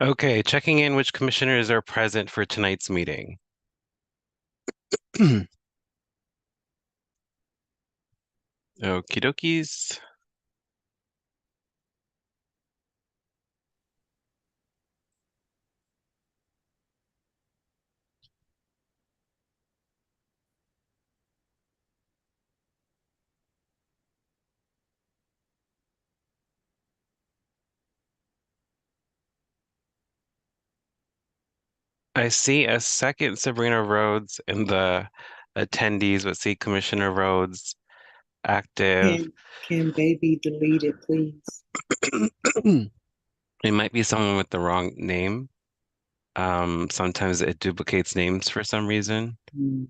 Okay, checking in which commissioners are present for tonight's meeting. Okie dokies. I see a second Sabrina Rhodes in the attendees, but see Commissioner Rhodes active. Can they be deleted, please? It might be someone with the wrong name. Sometimes it duplicates names for some reason. Mm.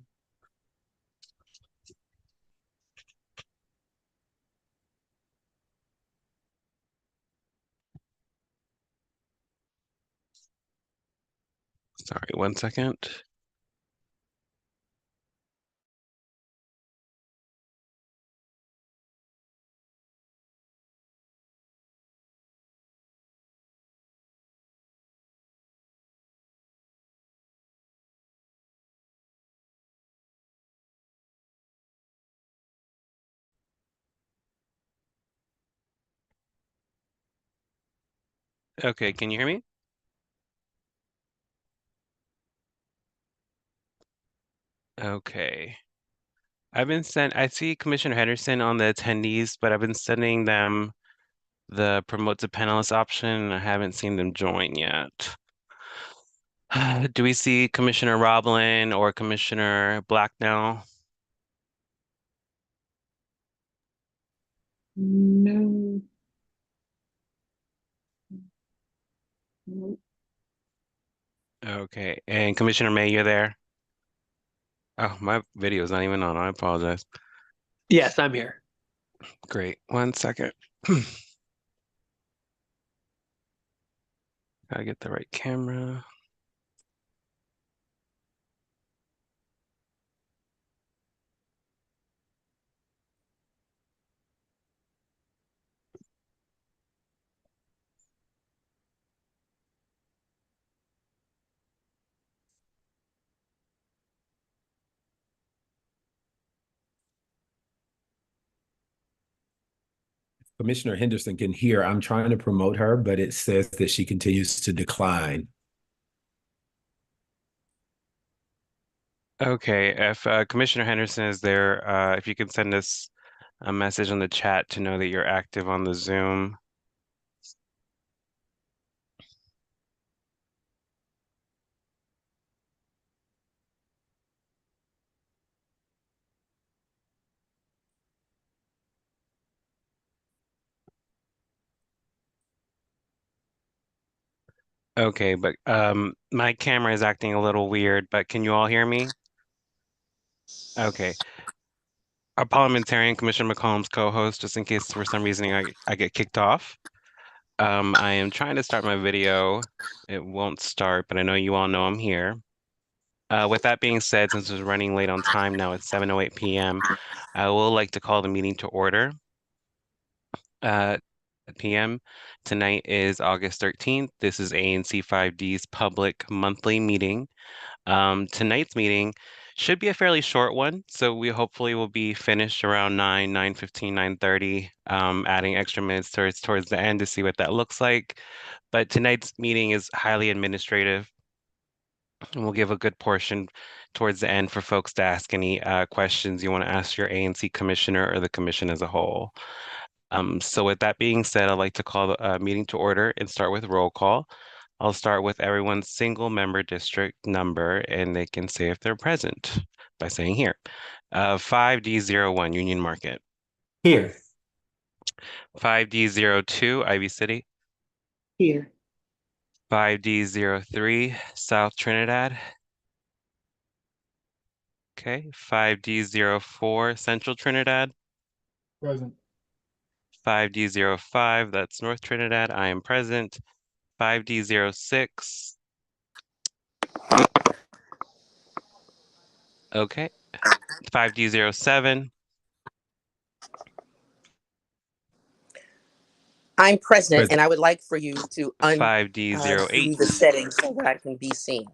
Sorry, one second. Okay, can you hear me? Okay. I see Commissioner Henderson on the attendees, but I've been sending them the promote to panelist option, and I haven't seen them join yet. Do we see Commissioner Roblin or Commissioner Black now? No, no. Okay, and Commissioner May, you're there? Oh, my video is not even on. I apologize. Yes, I'm here. Great. One second. Gotta get the right camera. Commissioner Henderson can hear. I'm trying to promote her, but it says that she continues to decline. Okay, if Commissioner Henderson is there, if you can send us a message on the chat to know that you're active on the Zoom. Okay, but my camera is acting a little weird, but can you all hear me? Okay. Our parliamentarian, Commissioner McCollum's co-host, just in case for some reason I get kicked off. I am trying to start my video. It won't start, but I know you all know I'm here. With that being said, since it's running late on time now, it's 7:08 p.m., I will like to call the meeting to order. PM. Tonight is August 13th. This is ANC 5D's public monthly meeting. Tonight's meeting should be a fairly short one, so we hopefully will be finished around 9:15, 9:30, adding extra minutes towards the end to see what that looks like. But tonight's meeting is highly administrative, and we'll give a good portion towards the end for folks to ask any questions you want to ask your ANC commissioner or the commission as a whole. So with that being said, I'd like to call the meeting to order and start with roll call. I'll start with everyone's single member district number, and they can say if they're present by saying here. 5D01 Union Market. Here. 5D02 Ivy City. Here. 5D03 South Trinidad. Okay. 5D04 Central Trinidad. Present. 5D05, that's North Trinidad. I am present. 5D06. Okay. 5D07. I'm present, Present. and I would like for you to undo 5D08. the settings so that I can be seen.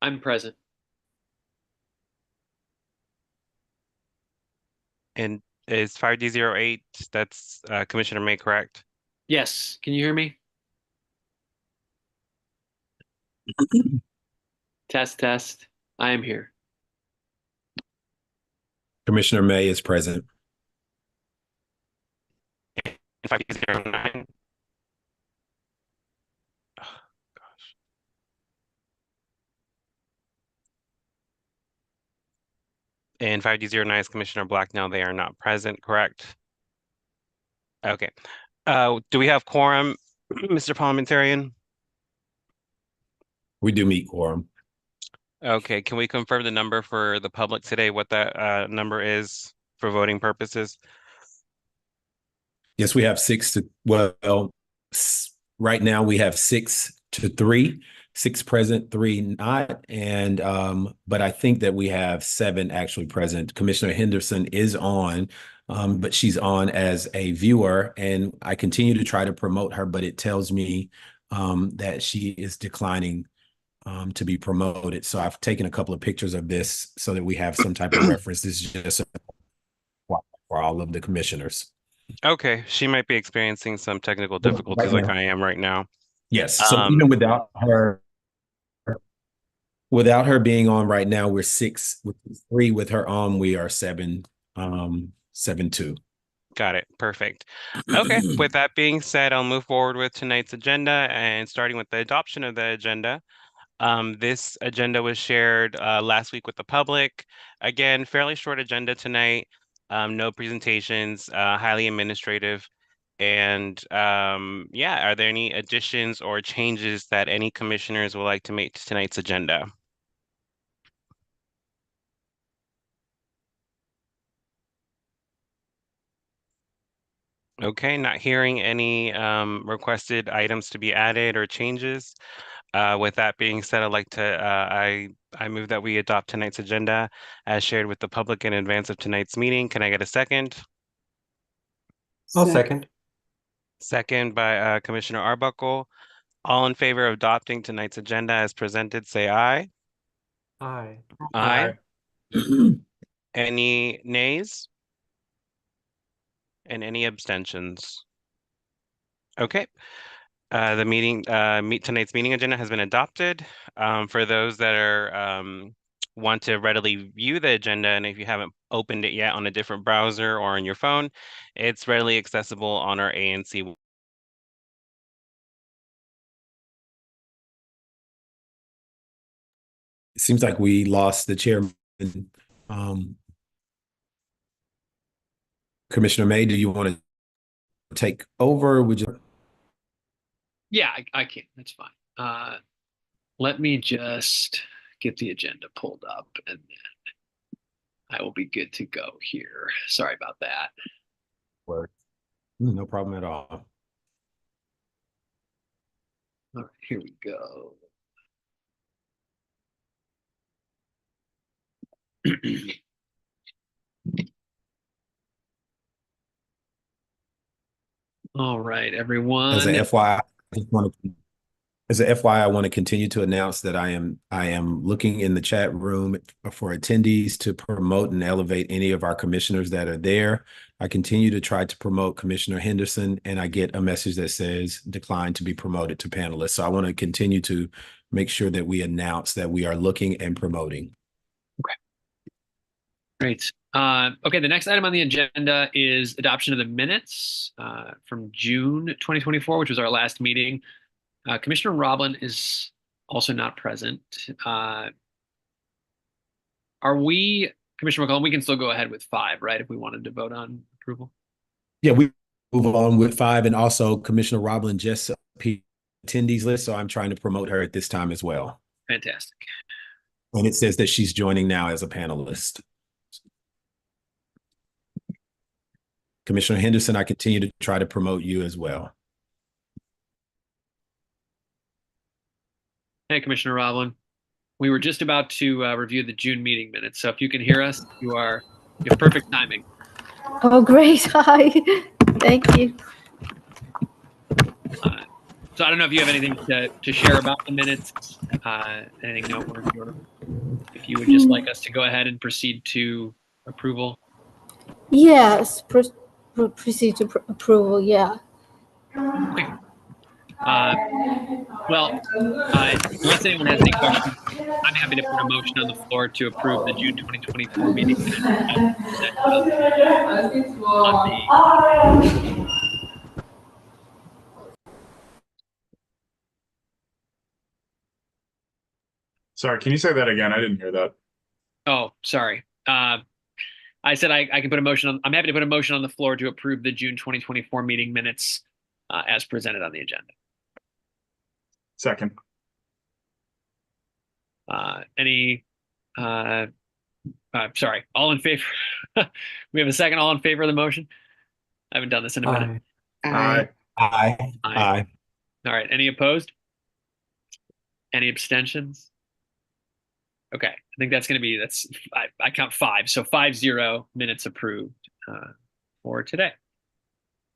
I'm present. And is 5D08, that's Commissioner May, correct? Yes. Can you hear me? Test, test. I am here. Commissioner May is present. And 5D09. And 5D09 is Commissioner Blacknell. They are not present, correct? Okay. Do we have quorum, Mr. Parliamentarian? We do meet quorum. Okay, can we confirm the number for the public today, what that number is for voting purposes? Yes, we have right now we have 6-3, 6 present, 3 not. And but I think that we have 7 actually present. Commissioner Henderson is on, but she's on as a viewer, and I continue to try to promote her, but it tells me that she is declining to be promoted. So I've taken a couple of pictures of this so that we have some type of reference. This is just for all of the commissioners. Okay, she might be experiencing some technical Right difficulties like now. I am right now. Yes. So even without her being on right now, we're 6-3 with her on. We are 7-2. Got it. Perfect. Okay, with that being said, I'll move forward with tonight's agenda and starting with the adoption of the agenda. This agenda was shared last week with the public. Again, fairly short agenda tonight. No presentations, highly administrative. And yeah, are there any additions or changes that any commissioners would like to make to tonight's agenda? Okay, not hearing any requested items to be added or changes. With that being said, I'd like to I move that we adopt tonight's agenda as shared with the public in advance of tonight's meeting. Can I get a second? I'll second. Second by Commissioner Arbuckle. All in favor of adopting tonight's agenda as presented, say aye. Aye. Aye. Any nays? And any abstentions? Okay. Tonight's meeting agenda has been adopted. For those that are want to readily view the agenda, and if you haven't opened it yet on a different browser or on your phone, it's readily accessible on our ANC. It seems like we lost the chairman. Commissioner May, do you want to take over? Would you? Yeah, I can. That's fine. Let me just get the agenda pulled up and then I will be good to go here. Sorry about that. No problem at all. All right, here we go. All right, everyone. As a FYI, I want to continue to announce that I am looking in the chat room for attendees to promote and elevate any of our commissioners that are there. I continue to try to promote Commissioner Henderson, and I get a message that says decline to be promoted to panelist. So I want to continue to make sure that we announce that we are looking and promoting. Okay. Great. Okay, the next item on the agenda is adoption of the minutes from June 2024, which was our last meeting. Commissioner Roblin is also not present. Are we, Commissioner McCollum, we can still go ahead with 5, right, if we wanted to vote on approval? Yeah, we move on with 5, and also Commissioner Roblin just appeared attendees list, so I'm trying to promote her at this time as well. Fantastic. And it says that she's joining now as a panelist. Commissioner Henderson, I continue to try to promote you as well. Hey, Commissioner Roblin. We were just about to review the June meeting minutes, so if you can hear us, you have perfect timing. Oh, great. Hi. Thank you. So I don't know if you have anything to share about the minutes, anything noteworthy, or if you would just like us to go ahead and proceed to approval. Yes, proceed to approval. Yeah. Okay. Well, unless anyone has any questions, I'm happy to put a motion on the floor to approve the June 2024 meeting minutes as presented on the. Sorry, can you say that again? I didn't hear that. Oh, sorry. I said I can put a motion on. I'm happy to put a motion on the floor to approve the June 2024 meeting minutes as presented on the agenda. Second. Sorry, all in favor? We have a second. All in favor of the motion? I haven't done this in a minute. Aye. Aye. Aye. All right. Any opposed? Any abstentions? Okay. I think that's going to be, I count 5. So 5-0 minutes approved for today.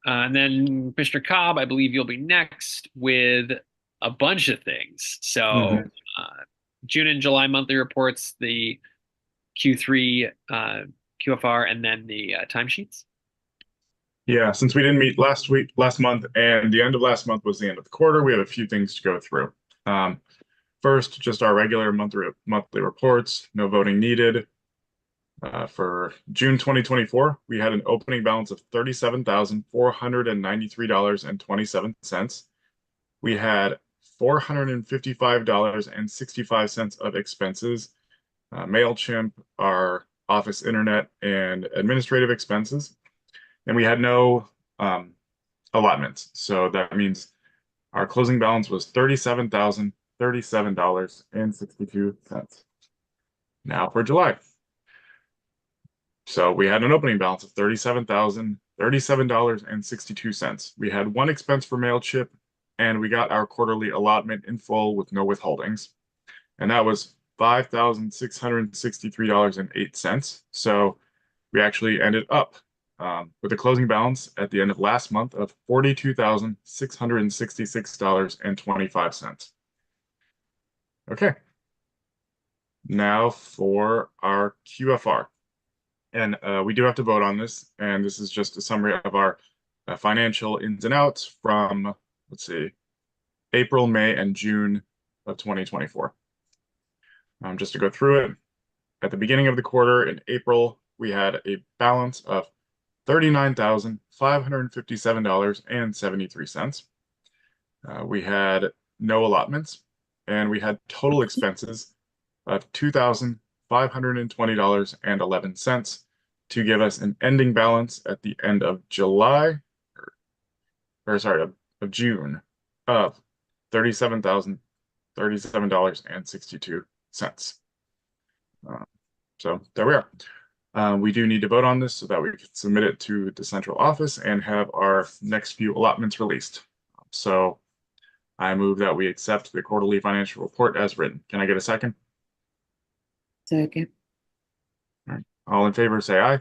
And then Mr. Cobb, I believe you'll be next with a bunch of things. So June and July monthly reports, the Q3 QFR, and then the timesheets. Yeah, since we didn't meet last month, and the end of last month was the end of the quarter, we have a few things to go through. First, just our regular monthly reports, no voting needed. For June 2024, we had an opening balance of $37,493.27. We had $455.65 of expenses, MailChimp, our office internet, and administrative expenses. And we had no allotments. So that means our closing balance was $37,037.62. Now for July. So we had an opening balance of $37,037.62. We had one expense for MailChimp, and we got our quarterly allotment in full with no withholdings. And that was $5,663.08. So we actually ended up with a closing balance at the end of last month of $42,666.25. Okay. Now for our QFR. And we do have to vote on this. And this is just a summary of our financial ins and outs from, let's see, April, May, and June of 2024. Just to go through it, at the beginning of the quarter in April, we had a balance of $39,557.73. We had no allotments, and we had total expenses of $2,520.11 to give us an ending balance at the end of July, of June of $37,037.62. So there we are. We do need to vote on this so that we can submit it to the central office and have our next few allotments released. So I move that we accept the quarterly financial report as written. Can I get a second? Second. All right. All in favor, say aye.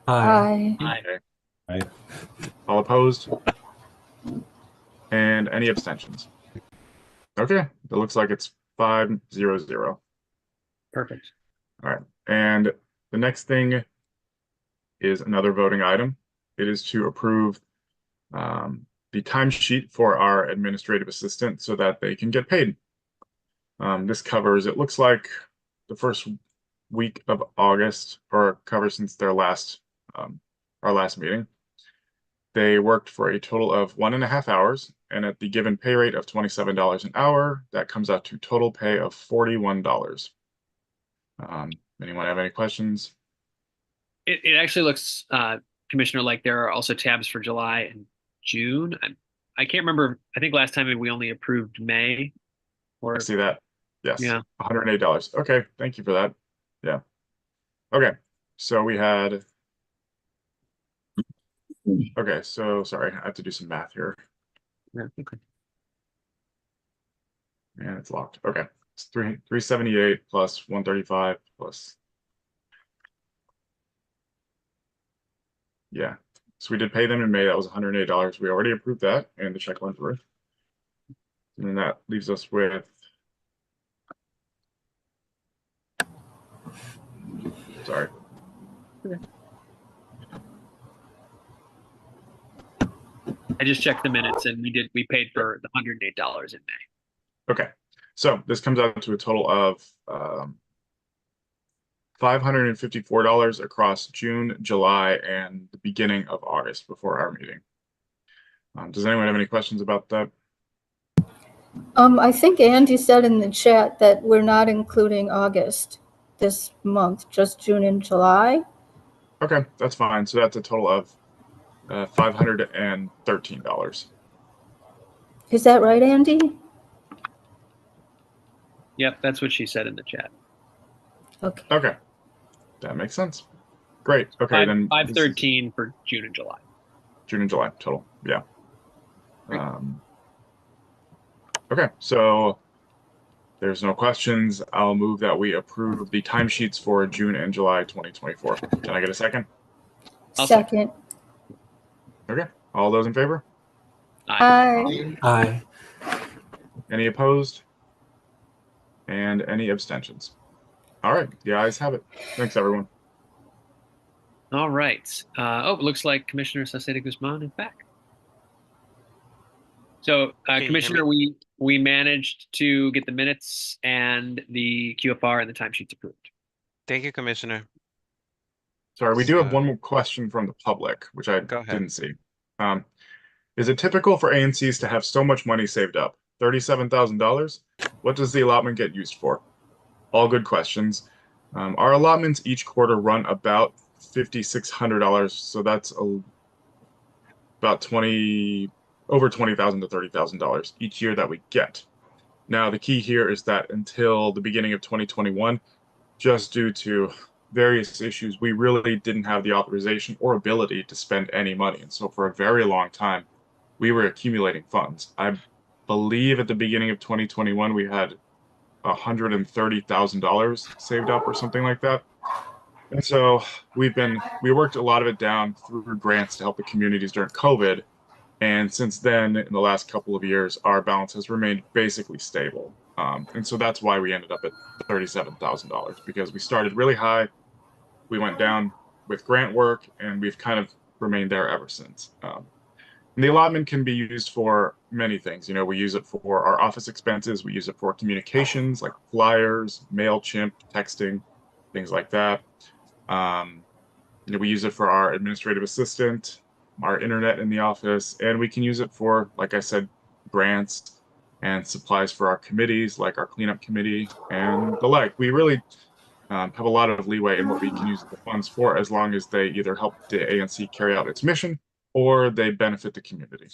Aye. Aye. Aye. All opposed? And any abstentions? Okay, it looks like it's 5-0-0. Perfect. All right, and the next thing is another voting item. It is to approve the timesheet for our administrative assistant so that they can get paid. This covers, it looks like, the first week of August, or covers since their our last meeting. They worked for a total of 1.5 hours, and at the given pay rate of $27 an hour, that comes out to total pay of $41. Anyone have any questions? It actually looks, Commissioner, like there are also tabs for July and June. I can't remember. I think last time we only approved May. I see that. Yes. Yeah. $108. Okay, thank you for that. Yeah. Okay, so we had. Okay, so sorry, I have to do some math here. Yeah, okay. And it's locked. Okay, it's 378 plus 135 plus. Yeah, So we did pay them in May. That was $108. We already approved that, and the check went through. And then that leaves us with, sorry. I just checked the minutes and we paid for the $108 in May. Okay. So this comes out to a total of $554 across June, July, and the beginning of August before our meeting. Does anyone have any questions about that? I think Andy said in the chat that we're not including August this month, just June and July. Okay, that's fine. So that's a total of $513. Is that right, Andy? Yep, that's what she said in the chat. Okay. Okay, that makes sense. Great. Okay, then 513 for June and July. June and July total. Yeah. Okay, so there's no questions. I'll move that we approve the timesheets for June and July 2024. Can I get a second? I'll Second. Okay, all those in favor? Aye. Aye. Any opposed? And any abstentions? All right, the ayes have it. Thanks, everyone. All right. It looks like Commissioner Saceda Guzman is back. So, Can you hear Commissioner, me? we managed to get the minutes and the QFR and the timesheets approved. Thank you, Commissioner. Sorry, we do have So, one more question from the public, which I go ahead. didn't see. Is it typical for ANCs to have so much money saved up? $37,000? What does the allotment get used for? All good questions. Our allotments each quarter run about $5,600, so that's about over $20,000 to $30,000 each year that we get. Now, the key here is that until the beginning of 2021, just due to various issues, we really didn't have the authorization or ability to spend any money. And so for a very long time, we were accumulating funds. I believe at the beginning of 2021, we had $130,000 saved up or something like that. And so we worked a lot of it down through grants to help the communities during COVID. And since then, in the last couple of years, our balance has remained basically stable. And so that's why we ended up at $37,000, because we started really high, we went down with grant work, and we've kind of remained there ever since. And the allotment can be used for many things. You know, we use it for our office expenses, we use it for communications like flyers, MailChimp, texting, things like that. You know, we use it for our administrative assistant, our internet in the office, and we can use it for, like I said, grants and supplies for our committees, like our cleanup committee and the like. We really have a lot of leeway in what we can use the funds for, as long as they either help the ANC carry out its mission or they benefit the community.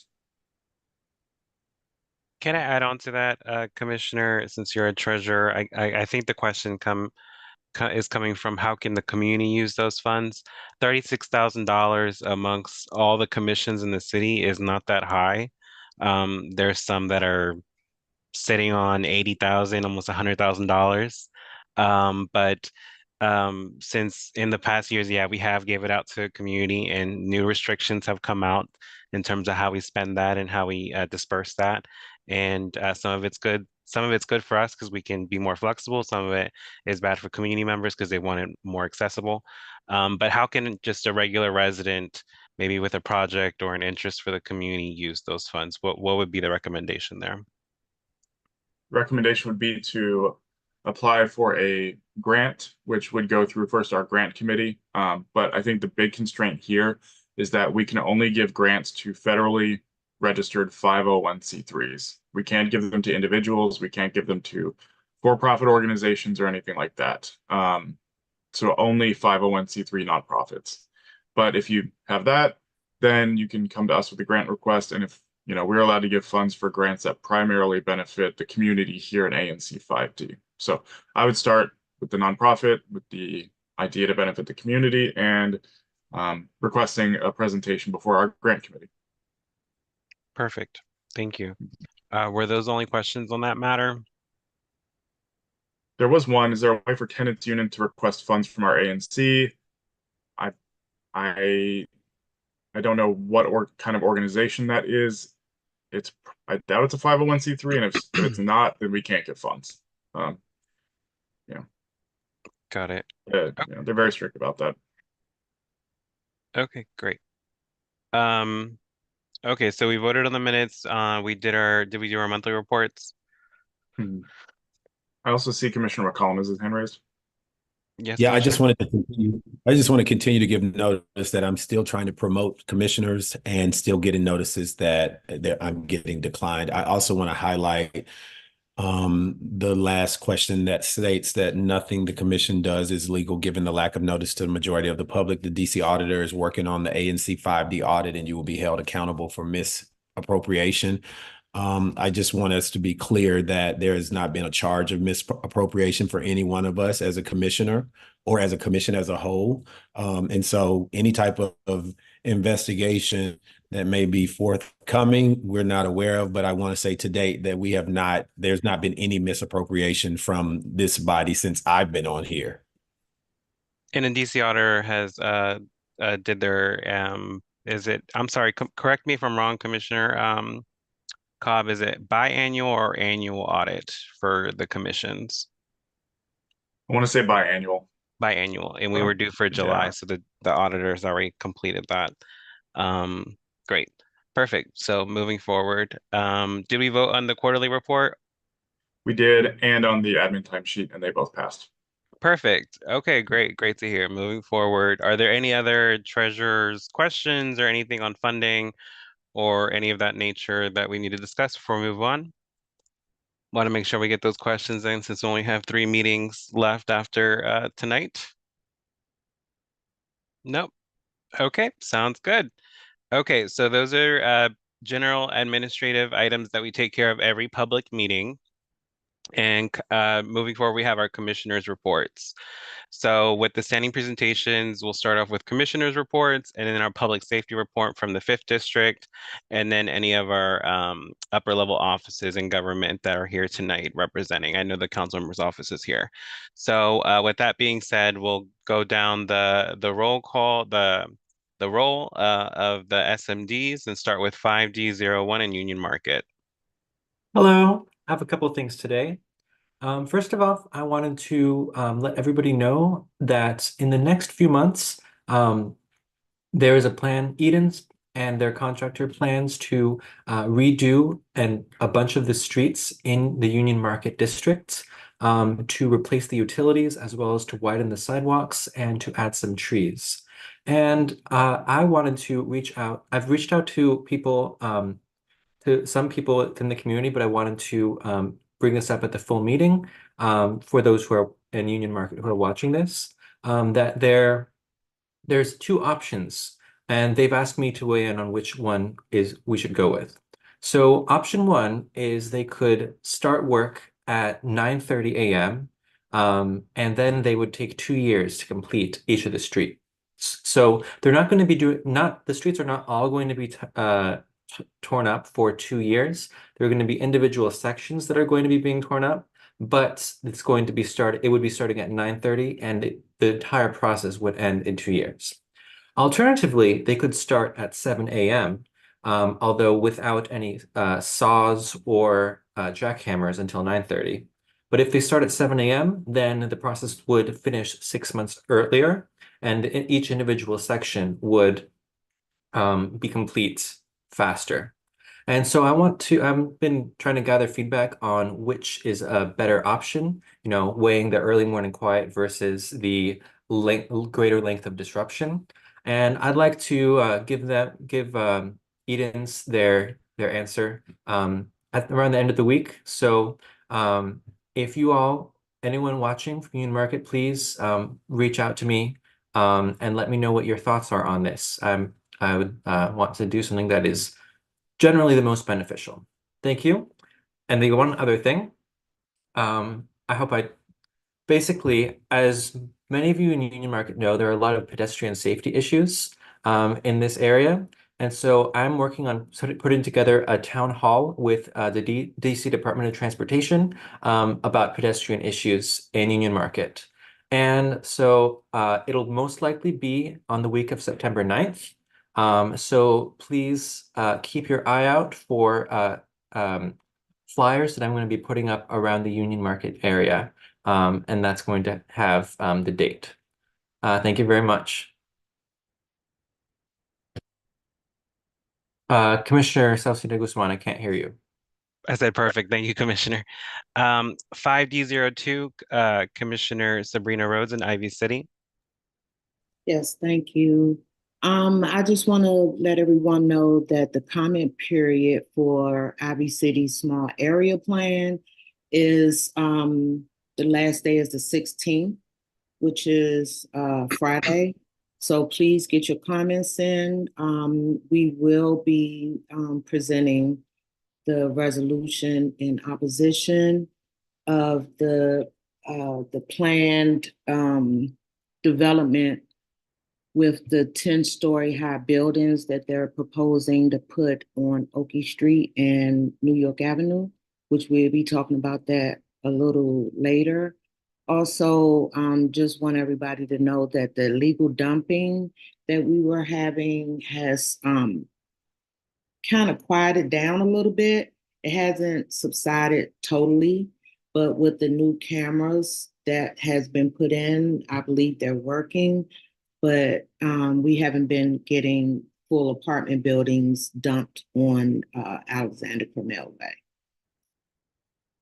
Can I add on to that, Commissioner, since you're a treasurer? I think the question is coming from how can the community use those funds? $36,000 amongst all the commissions in the city is not that high. There's some that are sitting on 80,000, almost $100,000. But since in the past years, yeah, we have gave it out to the community, and new restrictions have come out in terms of how we spend that and how we disperse that. And some of it's good. Some of it's good for us because we can be more flexible. Some of it is bad for community members because they want it more accessible. But how can just a regular resident, maybe with a project or an interest for the community, use those funds? What would be the recommendation there? Recommendation would be to apply for a grant, which would go through first our grant committee. But I think the big constraint here is that we can only give grants to federally registered 501c3s. We can't give them to individuals. We can't give them to for-profit organizations or anything like that. So only 501c3 nonprofits. But if you have that, then you can come to us with a grant request. And if we're allowed to give funds for grants that primarily benefit the community here in ANC 5D. So I would start with the nonprofit, with the idea to benefit the community, and requesting a presentation before our grant committee. Perfect. Thank you. Were those only questions on that matter? There was one. Is there a way for tenants union to request funds from our ANC? I I don't know what kind of organization that is. I doubt it's a 501c3, and if it's not, then we can't get funds. Um, yeah, Got it. they're very strict about that. Okay, great. Um, okay, so we voted on the minutes. Did we do our monthly reports? Hmm. I also see Commissioner McCollum has his hand raised. Yes, Yeah, Commissioner. I just want to continue to give notice that I'm still trying to promote commissioners and still getting notices that I'm getting declined. I also want to highlight the last question that states that nothing the commission does is legal given the lack of notice to the majority of the public. The DC auditor is working on the ANC 5D audit, and you will be held accountable for misappropriation. I just want us to be clear that there has not been a charge of misappropriation for any one of us as a commissioner or as a commission as a whole. And so any type of investigation that may be forthcoming, we're not aware of, but I want to say to date that there's not been any misappropriation from this body since I've been on here. And a DC auditor has did their I'm sorry, correct me if I'm wrong, Commissioner Cobb, is it biannual or annual audit for the commissions? I want to say biannual. Biannual, and we were due for July, Yeah. so the auditors already completed that. Great. Perfect. So moving forward, did we vote on the quarterly report? We did, and on the admin timesheet, and they both passed. Perfect. Okay, great. Great to hear. Moving forward, are there any other treasurers questions or anything on funding or any of that nature that we need to discuss before we move on? Want to make sure we get those questions in since we only have 3 meetings left after tonight. Nope. Okay, sounds good. Okay, so those are general administrative items that we take care of every public meeting. And moving forward, we have our commissioners' reports. So with the standing presentations, we'll start off with commissioners' reports and then our public safety report from the 5th district, and then any of our upper level offices in government that are here tonight representing. I know the council member's office is here. So with that being said, we'll go down the roll call, the roll of the SMDs and start with 5D01 in Union Market. Hello, I have a couple of things today. First of all, I wanted to let everybody know that in the next few months, there is a plan, Eden's and their contractor plans to redo a bunch of the streets in the Union Market district to replace the utilities as well as to widen the sidewalks and to add some trees. And I wanted to reach out. I've reached out to people to some people in the community, but I wanted to bring this up at the full meeting for those who are in Union Market who are watching this, that there's two options, and they've asked me to weigh in on which one is we should go with. So option one is they could start work at 9:30 a.m. And then they would take 2 years to complete each of the streets. So they're not going to be the streets are not all going to be torn up for 2 years. There are going to be individual sections that are going to be being torn up, but it would be starting at 9:30 and the entire process would end in 2 years. Alternatively, they could start at 7 a.m., although without any saws or jackhammers until 9:30. But if they start at 7 a.m., then the process would finish 6 months earlier, and each individual section would be complete faster. And so I've been trying to gather feedback on which is a better option, weighing the early morning quiet versus the greater length of disruption. And I'd like to give Eden's their answer around the end of the week. So if anyone watching from Union Market, please reach out to me and let me know what your thoughts are on this. I would want to do something that is generally the most beneficial. Thank you. And the one other thing, basically, as many of you in Union Market know, there are a lot of pedestrian safety issues in this area. And so I'm working on putting together a town hall with the DC Department of Transportation about pedestrian issues in Union Market. And so it'll most likely be on the week of September 9th. So please keep your eye out for flyers that I'm going to be putting up around the Union Market area. And that's going to have the date. Thank you very much. Commissioner Salcedo Guzman, I can't hear you. I said perfect. Thank you, Commissioner. 5D02, Commissioner Sabrina Rhodes in Ivy City. Yes, thank you. I just want to let everyone know that the comment period for Ivy City's small area plan is the last day is the 16th, which is Friday. So please get your comments in. We will be presenting the resolution in opposition of the planned development with the 10-story high buildings that they're proposing to put on Oakey Street and New York Avenue, which we'll be talking about that a little later. Also, just want everybody to know that the illegal dumping that we were having has kind of quieted down a little bit. It hasn't subsided totally, but with the new cameras that has been put in, I believe they're working, but we haven't been getting full apartment buildings dumped on Alexander Cornell Way.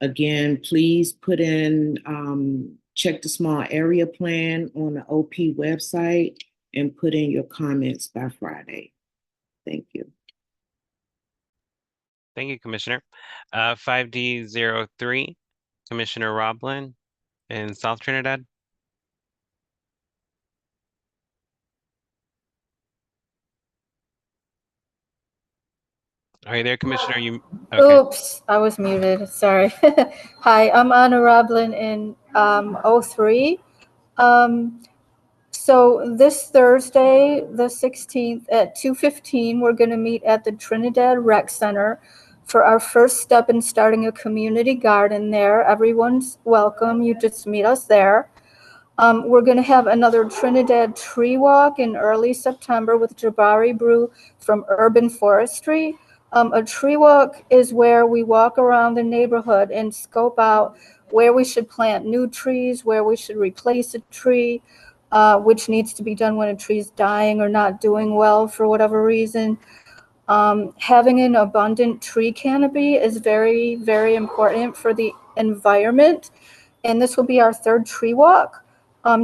Again, please put in, check the small area plan on the OP website and put in your comments by Friday. Thank you. Thank you, Commissioner. 5D03, Commissioner Roblin in South Trinidad. Are you there, Commissioner? Okay. Oops, I was muted. Sorry. Hi, I'm Anna Roblin in 03. So this Thursday, the 16th at 2:15, we're going to meet at the Trinidad Rec Center for our first step in starting a community garden there. Everyone's welcome. You just meet us there. We're going to have another Trinidad tree walk in early September with Jabari Brew from Urban Forestry. A tree walk is where we walk around the neighborhood and scope out where we should plant new trees, where we should replace a tree, which needs to be done when a tree is dying or not doing well for whatever reason. Having an abundant tree canopy is very, very important for the environment. And this will be our third tree walk.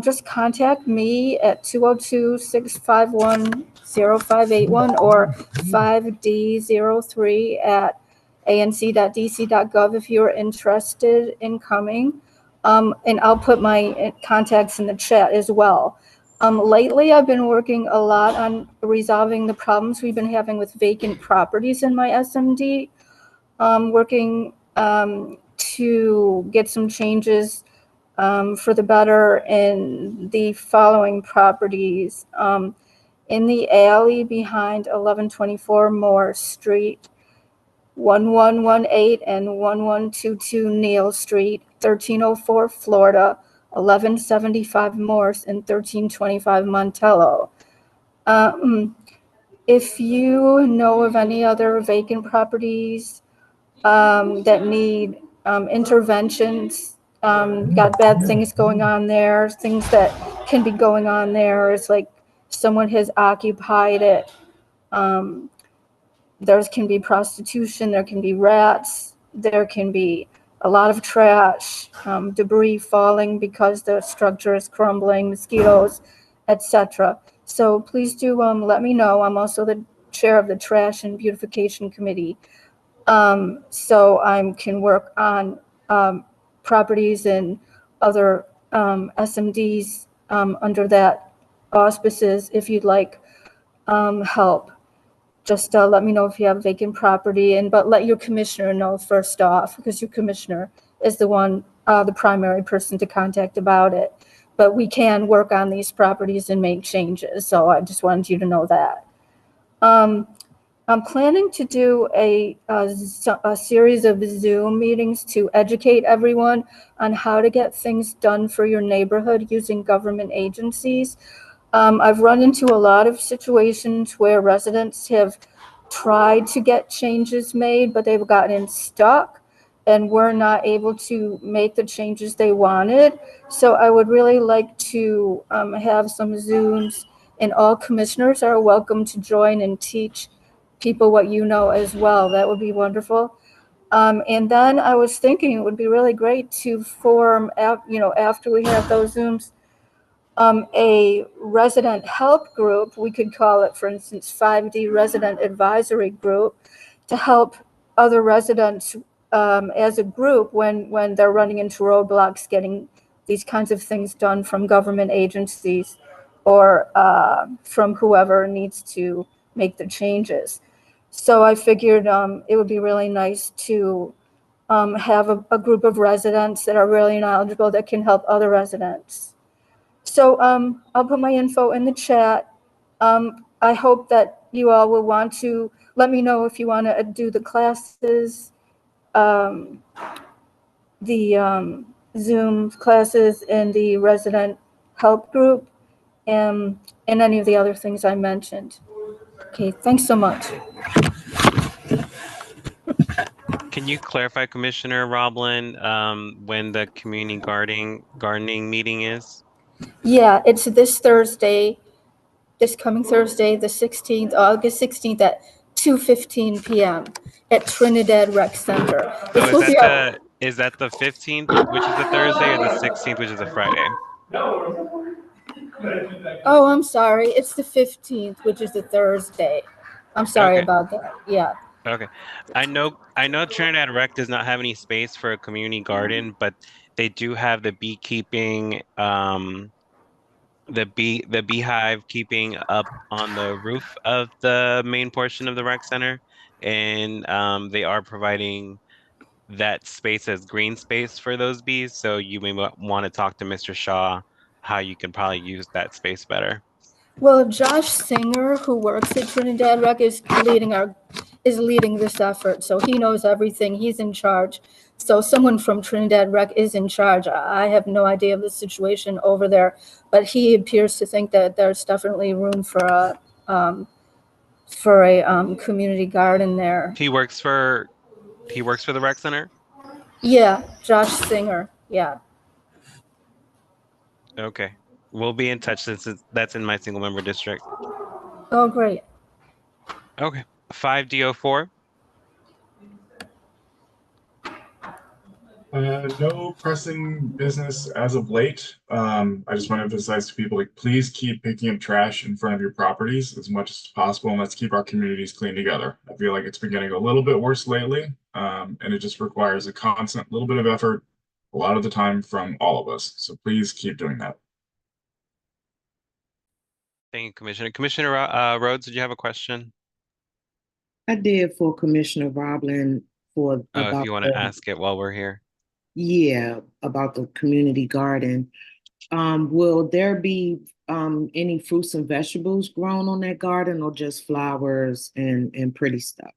Just contact me at 202-651-0581 or 5D03 at anc.dc.gov if you're interested in coming. And I'll put my contacts in the chat as well. Lately, I've been working a lot on resolving the problems we've been having with vacant properties in my SMD. Working to get some changes for the better in the following properties. In the alley behind 1124 Moore Street, 1118 and 1122 Neal Street, 1304 Florida, 1175 Morse, and 1325 Montello. If you know of any other vacant properties that need interventions, got bad things going on there, things that can be going on there is like someone has occupied it. There can be prostitution, there can be rats, there can be a lot of trash, debris falling because the structure is crumbling, mosquitoes, etc. So please do let me know. I'm also the chair of the Trash and Beautification Committee. So I can work on properties and other SMDs under that auspices if you'd like help. Just let me know if you have vacant property, but let your commissioner know first off, because your commissioner is the one, the primary person to contact about it. But we can work on these properties and make changes. So I just wanted you to know that. I'm planning to do a series of Zoom meetings to educate everyone on how to get things done for your neighborhood using government agencies. I've run into a lot of situations where residents have tried to get changes made, but they've gotten stuck and were not able to make the changes they wanted. So I would really like to have some Zooms, and all commissioners are welcome to join and teach people what you know as well. That would be wonderful. And then I was thinking it would be really great to form, after we have those Zooms, a resident help group. We could call it, for instance, 5D Resident Advisory Group, to help other residents as a group when they're running into roadblocks getting these kinds of things done from government agencies or from whoever needs to make the changes. So I figured it would be really nice to have a group of residents that are really knowledgeable that can help other residents. So I'll put my info in the chat. I hope that you all will want to let me know if you want to do the classes, the Zoom classes in the resident help group, and any of the other things I mentioned. Okay, thanks so much. Can you clarify, Commissioner Roblin, when the community gardening meeting is? Yeah, it's this Thursday, this coming Thursday, the 16th, August 16th at 2:15 p.m. at Trinidad Rec Center. Oh, This will be our, is that the 15th, which is a Thursday, or the 16th, which is a Friday? oh, I'm sorry, it's the 15th, which is a Thursday. I'm sorry Okay. about that. Yeah. Okay. I know Trinidad Rec does not have any space for a community garden, but they do have the beekeeping, the beehive keeping up on the roof of the main portion of the rec center. And they are providing that space as green space for those bees. So you may want to talk to Mr. Shaw how you can probably use that space better. Well, Josh Singer, who works at Trinidad Rec, is leading this effort. So he knows everything. He's in charge. So someone from Trinidad Rec is in charge. I have no idea of the situation over there, but he appears to think that there's definitely room for a community garden there. He works for the rec center? Yeah, Josh Singer. Yeah. Okay. We'll be in touch since that's in my single member district. Oh, great. Okay. 5D04. No pressing business as of late. I just want to emphasize to people, like, please keep picking up trash in front of your properties as much as possible, and let's keep our communities clean together. I feel like it's been getting a little bit worse lately, and it just requires a constant little bit of effort, a lot of the time from all of us. So please keep doing that. Thank you, Commissioner. Commissioner Rhodes, did you have a question? I did for Commissioner Roblin for Oh, if about you want to the, ask it while we're here. yeah, about the community garden. Will there be any fruits and vegetables grown on that garden or just flowers and pretty stuff?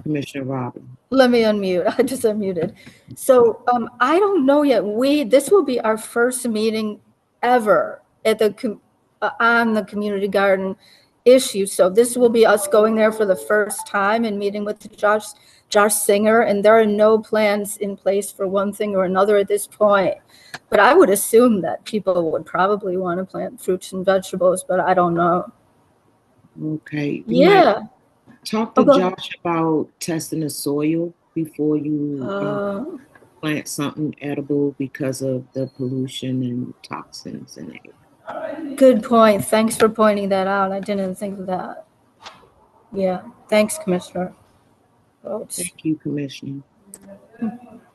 Commissioner Roblin. Let me unmute. I just unmuted. So I don't know yet. This will be our first meeting ever at on the community garden issue. So this will be us going there for the first time and meeting with Josh Singer. And there are no plans in place for one thing or another at this point. But I would assume that people would probably want to plant fruits and vegetables, but I don't know. Okay. You might Yeah. talk Oh, to go ahead. Josh about testing the soil before you plant something edible because of the pollution and toxins in it. Good point. Thanks for pointing that out. I didn't think of that. Yeah. Thanks, Commissioner Rhodes. Thank you, Commissioner.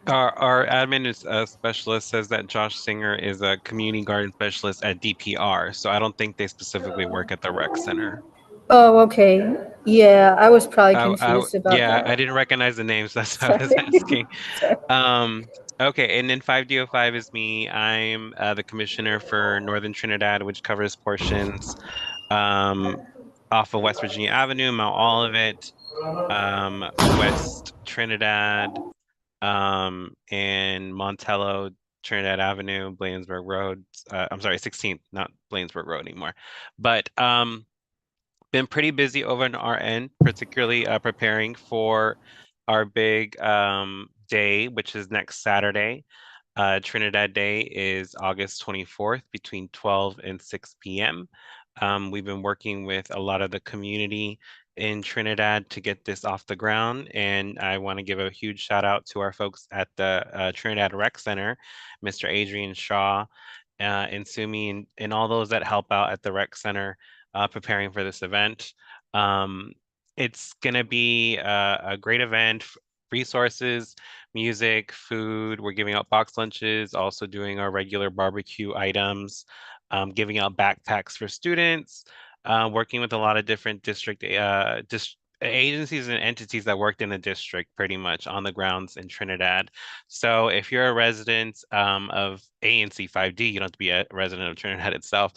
Our admin specialist says that Josh Singer is a community garden specialist at DPR, so I don't think they specifically work at the rec center. Oh, okay. Yeah, I was probably confused about Yeah, I that. didn't recognize the names. That's why I was Sorry. asking. Sorry. Okay, and then 5D05 is me. I'm the commissioner for Northern Trinidad, which covers portions um, off of West Virginia Avenue, Mount Olivet, West Trinidad, and Montello Trinidad Avenue, Bladensburg Road. I'm sorry, 16th, not Bladensburg Road anymore. But been pretty busy over on our end, particularly preparing for our big day, which is next Saturday. Trinidad Day is August 24th between 12 and 6 p.m. We've been working with a lot of the community in Trinidad to get this off the ground, and I want to give a huge shout out to our folks at the Trinidad Rec Center, Mr. Adrian Shaw, and Sumi, and all those that help out at the Rec Center preparing for this event. Um, it's going to be a great event, resources, music, food. We're giving out box lunches, also doing our regular barbecue items, giving out backpacks for students, working with a lot of different district agencies and entities that worked in the district pretty much on the grounds in Trinidad. So if you're a resident of ANC 5D, you don't have to be a resident of Trinidad itself,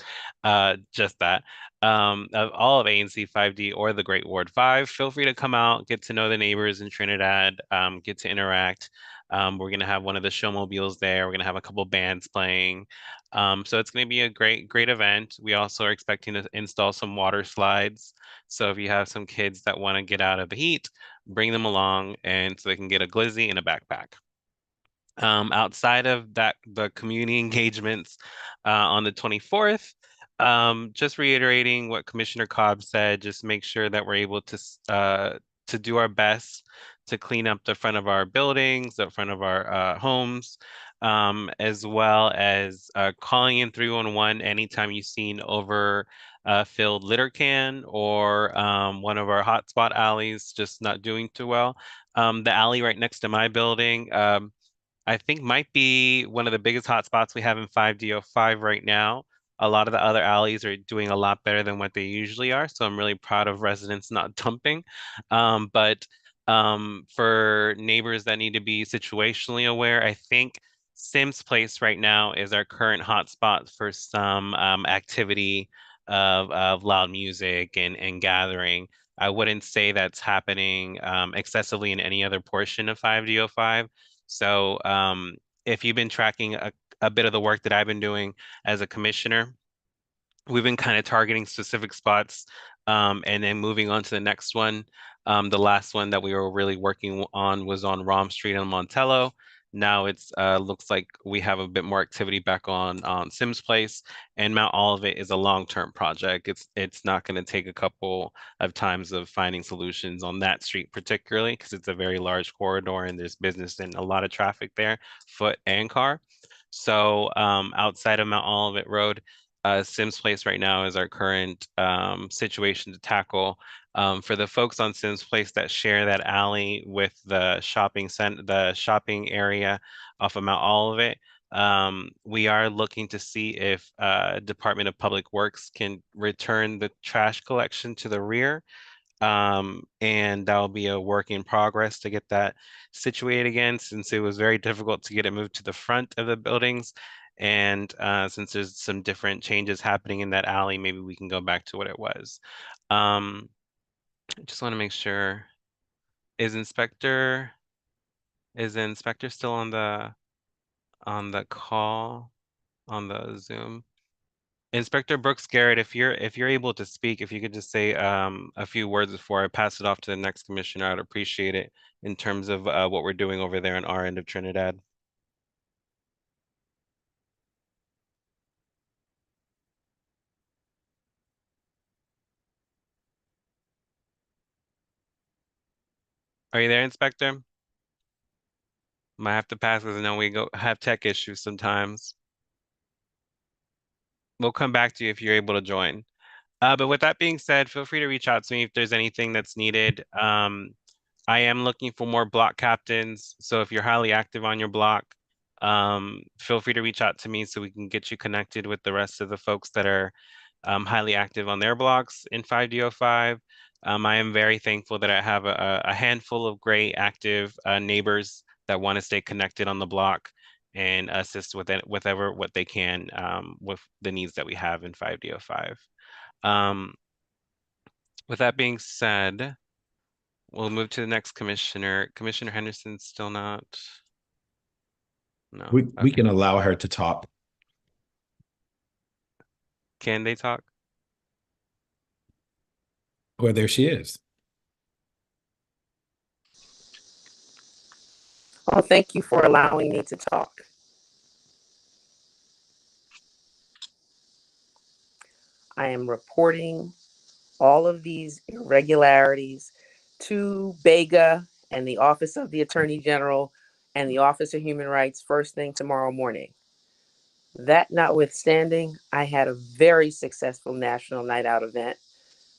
just that. Of all of ANC 5D or the Great Ward 5, feel free to come out, get to know the neighbors in Trinidad, get to interact. We're going to have one of the showmobiles there. We're going to have a couple bands playing. So it's going to be a great event. We also are expecting to install some water slides. So if you have some kids that want to get out of the heat, bring them along and so they can get a glizzy and a backpack. Outside of that, the community engagements on the 24th, just reiterating what Commissioner Cobb said, just make sure that we're able to do our best to clean up the front of our buildings, the front of our homes, as well as calling in 311 anytime you've seen over filled litter can or one of our hotspot alleys just not doing too well. The alley right next to my building, I think might be one of the biggest hotspots we have in 5DO5 right now. A lot of the other alleys are doing a lot better than what they usually are, so I'm really proud of residents not dumping. But for neighbors that need to be situationally aware, I think Sims Place right now is our current hotspot for some activity of loud music and gathering. I wouldn't say that's happening excessively in any other portion of 5DO5. So if you've been tracking a bit of the work that I've been doing as a commissioner, we've been kind of targeting specific spots and then moving on to the next one. The last one that we were really working on was on Rom Street in Montello. Now it's looks like we have a bit more activity back on Sims Place, and Mount Olivet is a long-term project. It's not going to take a couple of times of finding solutions on that street particularly because it's a very large corridor and there's business and a lot of traffic there, foot and car. So outside of Mount Olivet Road, Sims Place right now is our current situation to tackle. For the folks on Sims Place that share that alley with the the shopping area off of Mount Olivet, we are looking to see if Department of Public Works can return the trash collection to the rear. And that'll be a work in progress to get that situated again, since it was very difficult to get it moved to the front of the buildings. And since there's some different changes happening in that alley, maybe we can go back to what it was. I just want to make sure, is the inspector still on the call on the Zoom? Inspector Brooks Garrett, if you're able to speak, if you could just say a few words before I pass it off to the next commissioner, I'd appreciate it in terms of what we're doing over there on our end of Trinidad. Are you there, Inspector? Might have to pass because I know we go have tech issues sometimes. We'll come back to you if you're able to join. But with that being said, feel free to reach out to me if there's anything that's needed. I am looking for more block captains. So if you're highly active on your block, feel free to reach out to me so we can get you connected with the rest of the folks that are highly active on their blocks in 5DO5. I am very thankful that I have a handful of great active neighbors that want to stay connected on the block and assist with it, whatever what they can with the needs that we have in 5DO5. Um, with that being said, we'll move to the next commissioner. Commissioner Henderson's still not. No. We Okay. can allow her to talk. Can they talk? Well, there she is. Oh, thank you for allowing me to talk. I am reporting all of these irregularities to Bega and the Office of the Attorney General and the Office of Human Rights first thing tomorrow morning. That notwithstanding, I had a very successful National Night Out event.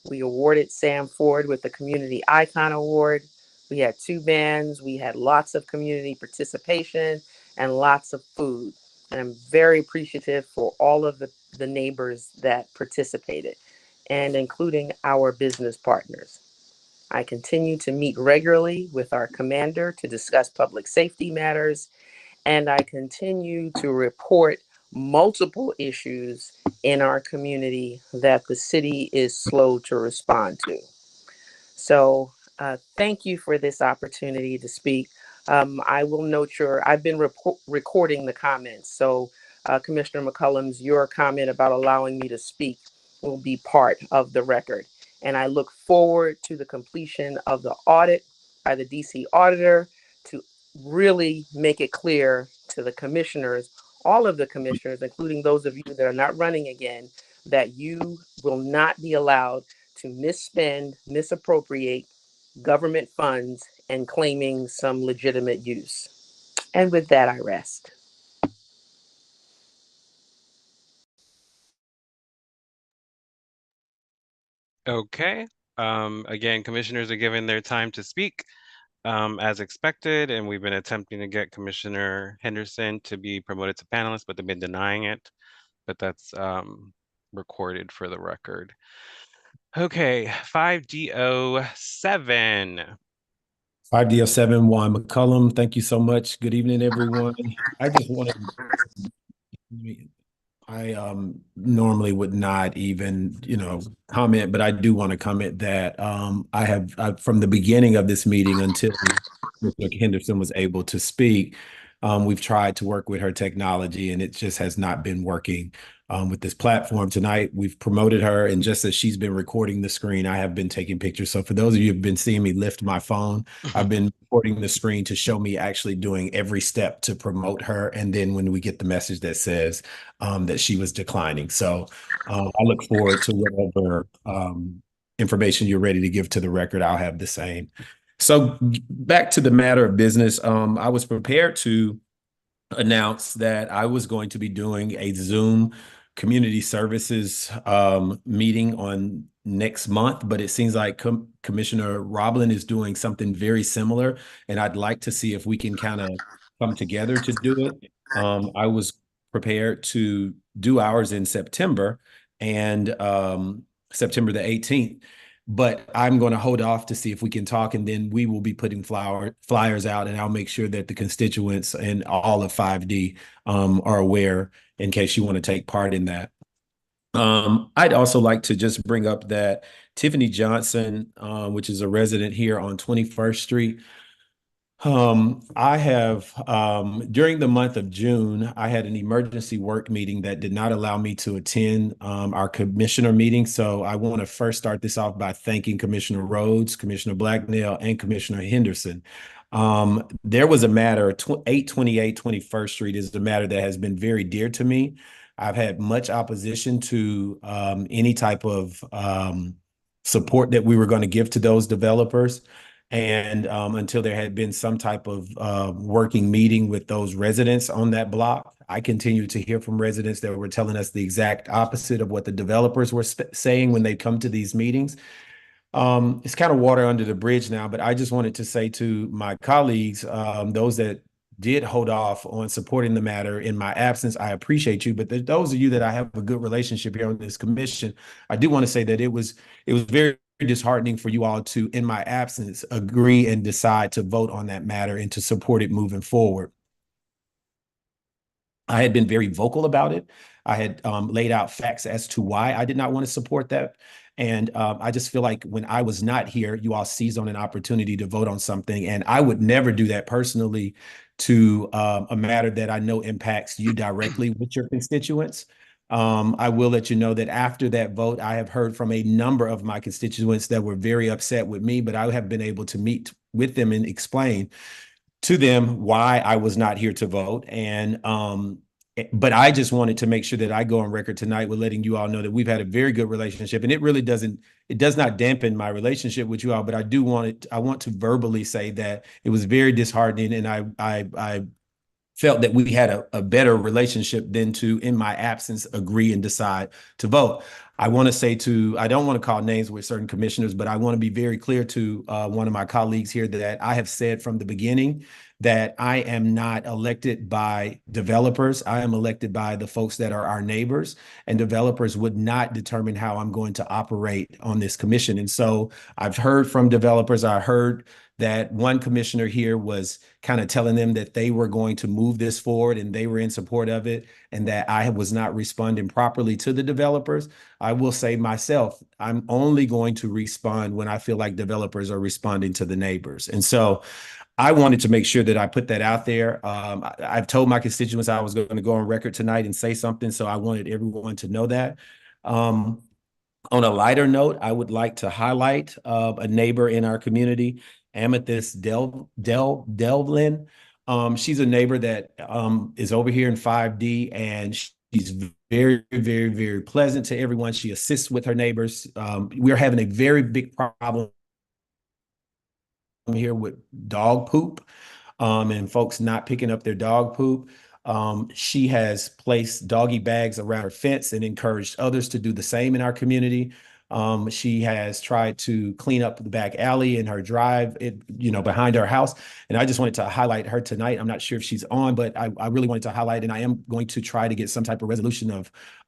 We awarded Sam Ford with the Community Icon Award. We had 2 bands, we had lots of community participation and lots of food. And I'm very appreciative for all of the neighbors that participated, and including our business partners. I continue to meet regularly with our commander to discuss public safety matters, and I continue to report multiple issues in our community that the city is slow to respond to. So thank you for this opportunity to speak. I will note I've been recording the comments. So Commissioner McCollum's, your comment about allowing me to speak will be part of the record. And I look forward to the completion of the audit by the DC auditor to really make it clear to the commissioners, all of the commissioners, including those of you that are not running again, that you will not be allowed to misspend, misappropriate government funds and claiming some legitimate use. And with that, I rest. Okay. Again, commissioners are given their time to speak, as expected, and we've been attempting to get Commissioner Henderson to be promoted to panelist, but they've been denying it. But that's recorded for the record. Okay, 5D07. 5D07, Juan McCullum. Thank you so much. Good evening, everyone. I just wanted I normally would not even, comment, but I do want to comment that from the beginning of this meeting until Mr. Henderson was able to speak, we've tried to work with her technology and it just has not been working. With this platform tonight, we've promoted her, and just as she's been recording the screen, I have been taking pictures. So for those of you who've been seeing me lift my phone, I've been recording the screen to show me actually doing every step to promote her. And then when we get the message that says that she was declining. So I look forward to whatever information you're ready to give to the record. I'll have the same. So back to the matter of business, I was prepared to announce that I was going to be doing a Zoom community services meeting on next month, but it seems like Commissioner Roblin is doing something very similar, and I'd like to see if we can kind of come together to do it. I was prepared to do ours in September, and September the 18th. But I'm going to hold off to see if we can talk, and then we will be putting flyers out, and I'll make sure that the constituents and all of 5D are aware in case you want to take part in that. I'd also like to just bring up that Tiffany Johnson, which is a resident here on 21st Street, I have, during the month of June, I had an emergency work meeting that did not allow me to attend our commissioner meeting. So I want to first start this off by thanking Commissioner Rhodes, Commissioner Blacknell, and Commissioner Henderson. There was a matter, 828 21st Street is a matter that has been very dear to me. I've had much opposition to any type of support that we were going to give to those developers. And until there had been some type of working meeting with those residents on that block, I continued to hear from residents that were telling us the exact opposite of what the developers were saying when they come to these meetings. It's kind of water under the bridge now, but I just wanted to say to my colleagues, those that did hold off on supporting the matter in my absence, I appreciate you. But those of you that I have a good relationship here on this commission, I do want to say that it was very disheartening for you all to, in my absence, agree and decide to vote on that matter and to support it moving forward. I had been very vocal about it. I had laid out facts as to why I did not want to support that. And I just feel like when I was not here, you all seized on an opportunity to vote on something. And I would never do that personally to a matter that I know impacts you directly with your constituents. I will let you know that after that vote, I have heard from a number of my constituents that were very upset with me, but I have been able to meet with them and explain to them why I was not here to vote. And but I just wanted to make sure that I go on record tonight with letting you all know that we've had a very good relationship, and it does not dampen my relationship with you all, but I want to verbally say that it was very disheartening, and I felt that we had a better relationship than to, in my absence, agree and decide to vote. I want to say I don't want to call names with certain commissioners, but I want to be very clear to one of my colleagues here that I have said from the beginning that I am not elected by developers. I am elected by the folks that are our neighbors, and developers would not determine how I'm going to operate on this commission. And so I've heard from developers. I heard that one commissioner here was kind of telling them that they were going to move this forward and they were in support of it, and that I was not responding properly to the developers. I will say myself, I'm only going to respond when I feel like developers are responding to the neighbors. And so I wanted to make sure that I put that out there. I've told my constituents I was going to go on record tonight and say something, so I wanted everyone to know that. On a lighter note, I would like to highlight a neighbor in our community, Amethyst Delvlin. She's a neighbor that is over here in 5D, and she's very, very, very pleasant to everyone. She assists with her neighbors. We're having a very big problem here with dog poop, and folks not picking up their dog poop. She has placed doggy bags around her fence and encouraged others to do the same in our community. She has tried to clean up the back alley in her drive, behind her house. And I just wanted to highlight her tonight. I'm not sure if she's on, but I really wanted to highlight, and I am going to try to get some type of resolution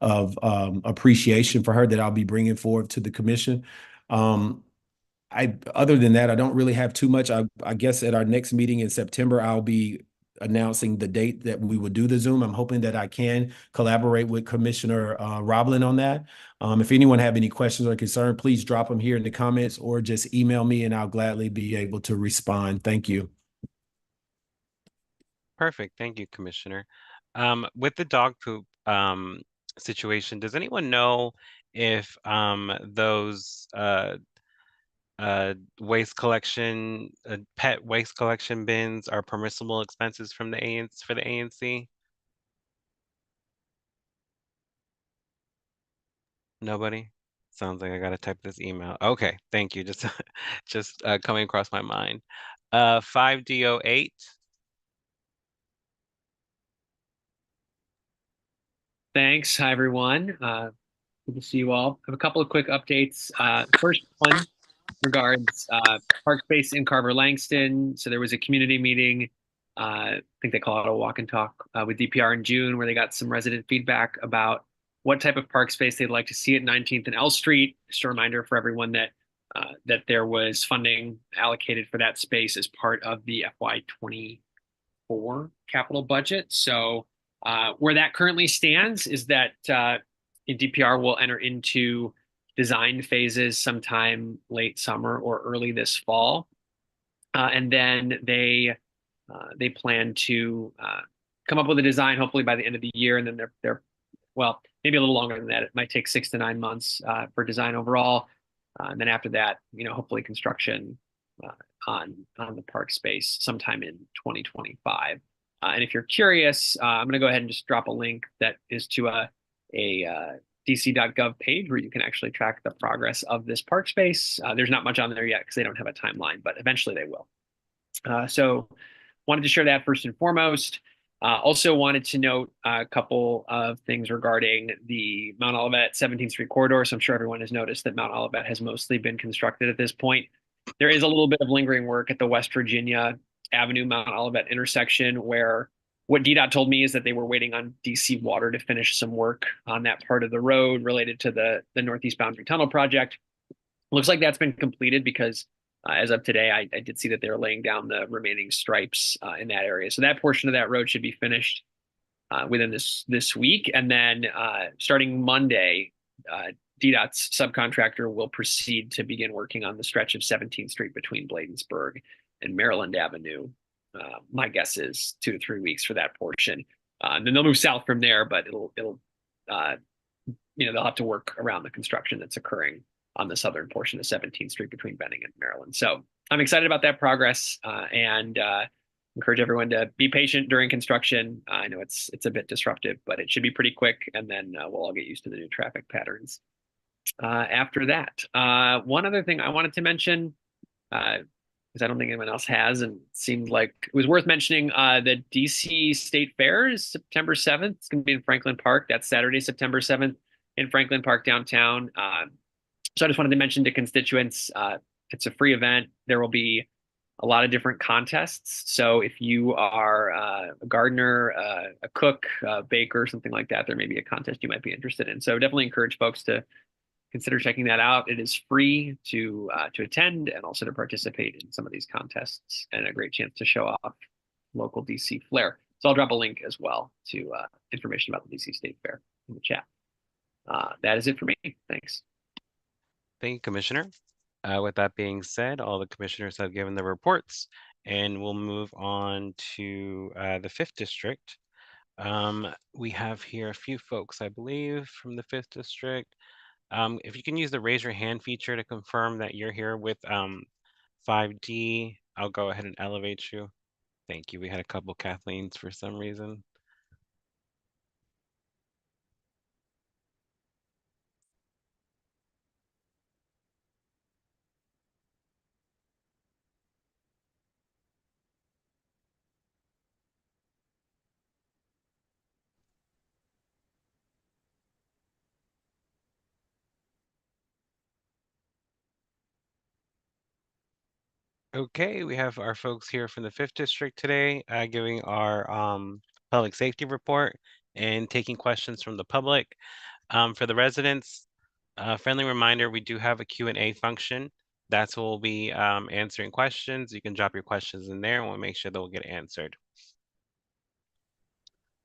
of appreciation for her that I'll be bringing forward to the commission. Other than that, I don't really have too much. I guess at our next meeting in September, I'll be announcing the date that we would do the Zoom. I'm hoping that I can collaborate with Commissioner Roblin on that. If anyone have any questions or concern, please drop them here in the comments or just email me and I'll gladly be able to respond. Thank you. Perfect. Thank you, Commissioner. With the dog poop situation, does anyone know if those pet waste collection bins are permissible expenses from the ANC for the ANC? Nobody? Sounds like I gotta type this email. Okay, thank you. Just just coming across my mind. 5D08. Thanks. Hi, everyone. Good to see you all. I have a couple of quick updates. First one regards park space in Carver Langston. So there was a community meeting. I think they call it a walk and talk with DPR in June, where they got some resident feedback about what type of park space they'd like to see at 19th and L Street. Just a reminder for everyone that that there was funding allocated for that space as part of the FY24 capital budget. So where that currently stands is that DPR will enter into design phases sometime late summer or early this fall, and then they plan to come up with a design hopefully by the end of the year, and then they're well, maybe a little longer than that. It might take 6 to 9 months for design overall, and then after that, hopefully construction on the park space sometime in 2025. And if you're curious, I'm going to go ahead and just drop a link that is to a dc.gov page where you can actually track the progress of this park space. There's not much on there yet because they don't have a timeline, but eventually they will. So wanted to share that first and foremost. Also wanted to note a couple of things regarding the Mount Olivet 17th Street corridor. So I'm sure everyone has noticed that Mount Olivet has mostly been constructed at this point. There is a little bit of lingering work at the West Virginia Avenue Mount Olivet intersection, where what DDOT told me is that they were waiting on DC Water to finish some work on that part of the road related to the Northeast Boundary Tunnel project. Looks like that's been completed because as of today, I did see that they're laying down the remaining stripes in that area. So that portion of that road should be finished within this week. And then starting Monday, DDOT's subcontractor will proceed to begin working on the stretch of 17th Street between Bladensburg and Maryland Avenue. My guess is 2 to 3 weeks for that portion. And then they'll move south from there, but they'll have to work around the construction that's occurring on the southern portion of 17th Street between Benning and Maryland. So I'm excited about that progress and encourage everyone to be patient during construction. I know it's a bit disruptive, but it should be pretty quick, and then we'll all get used to the new traffic patterns. After that, one other thing I wanted to mention, because I don't think anyone else has, and it seemed like it was worth mentioning, the DC State Fair is September 7th. It's going to be in Franklin Park. That's Saturday, September 7th in Franklin Park downtown. So I just wanted to mention to constituents, it's a free event. There will be a lot of different contests. So if you are a gardener, a cook, a baker, something like that, there may be a contest you might be interested in. So definitely encourage folks to consider checking that out. It is free to attend and also to participate in some of these contests, and a great chance to show off local DC flair. So I'll drop a link as well to information about the DC State Fair in the chat. That is it for me. Thanks. Thank you, Commissioner. With that being said, all the commissioners have given their reports, and we'll move on to the 5th District. We have here a few folks, I believe, from the 5th District. If you can use the raise your hand feature to confirm that you're here with 5D, I'll go ahead and elevate you. Thank you. We had a couple Kathleen's for some reason. Okay, we have our folks here from the 5th District today, giving our public safety report and taking questions from the public. For the residents, friendly reminder, we do have a Q&A function. That's where we'll be answering questions. You can drop your questions in there and we'll make sure they'll get answered.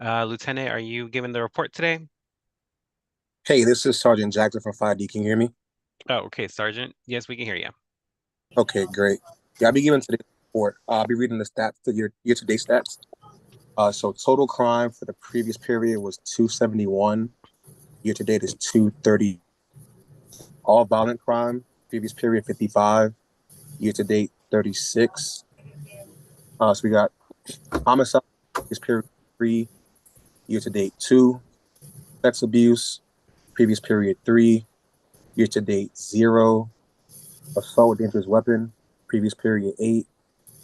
Lieutenant, are you giving the report today? Hey, this is Sergeant Jackson from 5D. Can you hear me? Oh, okay, Sergeant. Yes, we can hear you. Okay, great. Yeah, I'll be giving today's report. I'll be reading the stats, the year-to-date stats. So total crime for the previous period was 271. Year-to-date is 230. All violent crime, previous period 55. Year-to-date 36. So we got homicide, previous period 3. Year-to-date 2. Sex abuse, previous period 3. Year-to-date 0. Assault with dangerous weapon, previous period 8.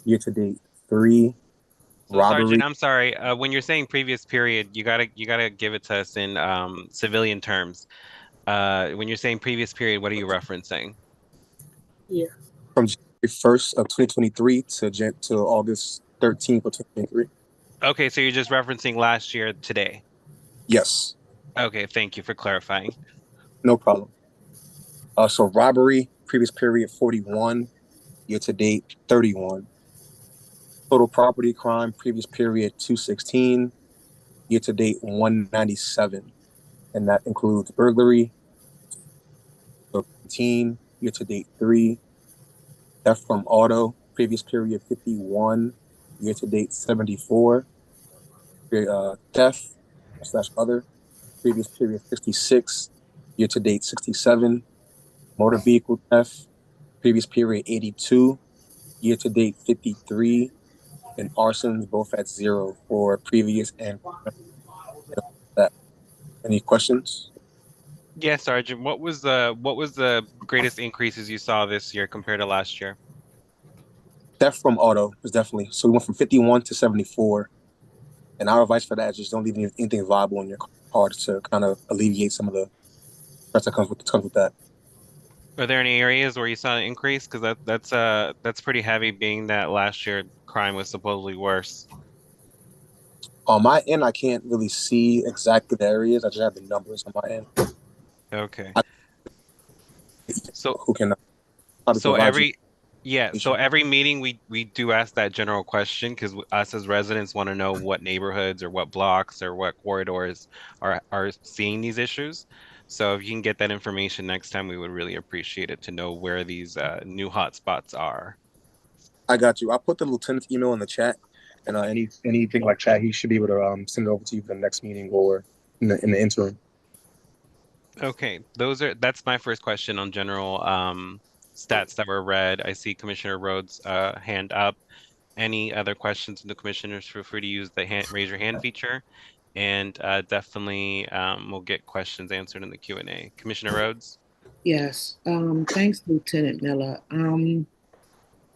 Year-to-date 3. So Sergeant, I'm sorry. When you're saying previous period, you gotta give it to us in civilian terms. When you're saying previous period, what are you referencing? Yeah. From January 1st of 2023 to August 13th of 2023. Okay, so you're just referencing last year today. Yes. Okay, thank you for clarifying. No problem. So robbery, previous period 41, year-to-date 31. Total property crime, previous period 216, year-to-date 197. And that includes burglary, 15, year-to-date 3. Theft from auto, previous period 51, year-to-date 74. Theft / other, previous period 56, year-to-date 67. Motor vehicle theft, previous period 82, year-to-date 53. And arsons both at 0 for previous and that. Any questions? Yes, Sergeant. What was the greatest increases you saw this year compared to last year? Theft from auto is definitely. So we went from 51 to 74. And our advice for that is just don't leave anything viable in your car to kind of alleviate some of the stress that comes with that. Are there any areas where you saw an increase? Because that's pretty heavy, being that last year crime was supposedly worse. On my end, I can't really see exactly the areas. I just have the numbers on my end. Okay. I, So who can probably so provide you? so every meeting we do ask that general question because us as residents want to know what neighborhoods or what blocks or what corridors are seeing these issues. So if you can get that information next time, we would really appreciate it to know where these new hotspots are. I got you. I'll put the lieutenant's email in the chat, and anything like that, he should be able to send it over to you for the next meeting or in the interim. Okay, that's my first question on general stats that were read. I see Commissioner Rhodes' hand up. Any other questions from the commissioners, feel free to use the raise your hand feature, and definitely we'll get questions answered in the Q&A. Commissioner Rhodes? Yes, thanks, Lieutenant Miller.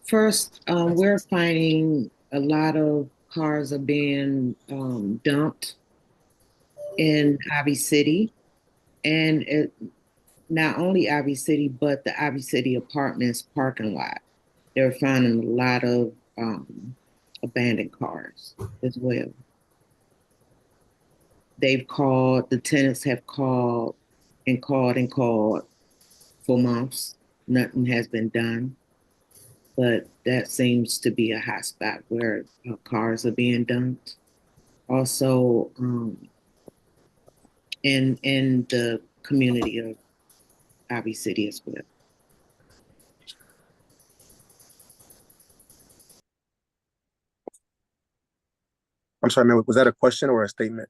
First, we're finding a lot of cars are being dumped in Ivy City, and not only Ivy City, but the Ivy City Apartments parking lot. They're finding a lot of abandoned cars as well. The tenants have called and called and called for months. Nothing has been done, but that seems to be a hot spot where cars are being dumped. Also, in the community of Ivy City as well. I'm sorry, man. Was that a question or a statement?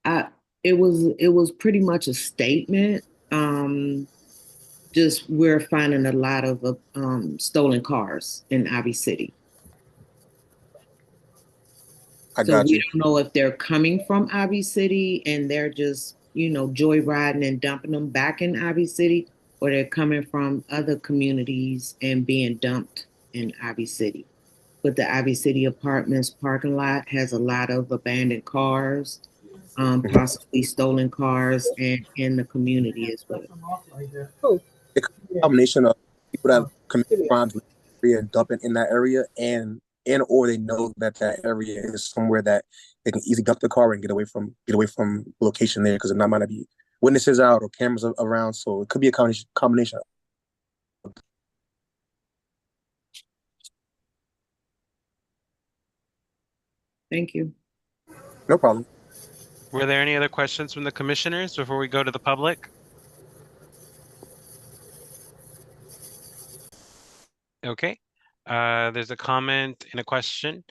I it was pretty much a statement. Just we're finding a lot of stolen cars in Ivy City. I So got we you. don't know if they're coming from Ivy City and they're just, joyriding and dumping them back in Ivy City, or they're coming from other communities and being dumped in Ivy City. But the Ivy City Apartments parking lot has a lot of abandoned cars, Mhm. possibly stolen cars, and in the community as well. It could be a combination of people that commit crimes in the area and dumping in that area, and or they know that that area is somewhere that they can easily dump the car and get away from location there because there might not be witnesses out or cameras around. So it could be a combination. Thank you. No problem. Were there any other questions from the commissioners before we go to the public? Okay. There's a comment and a question.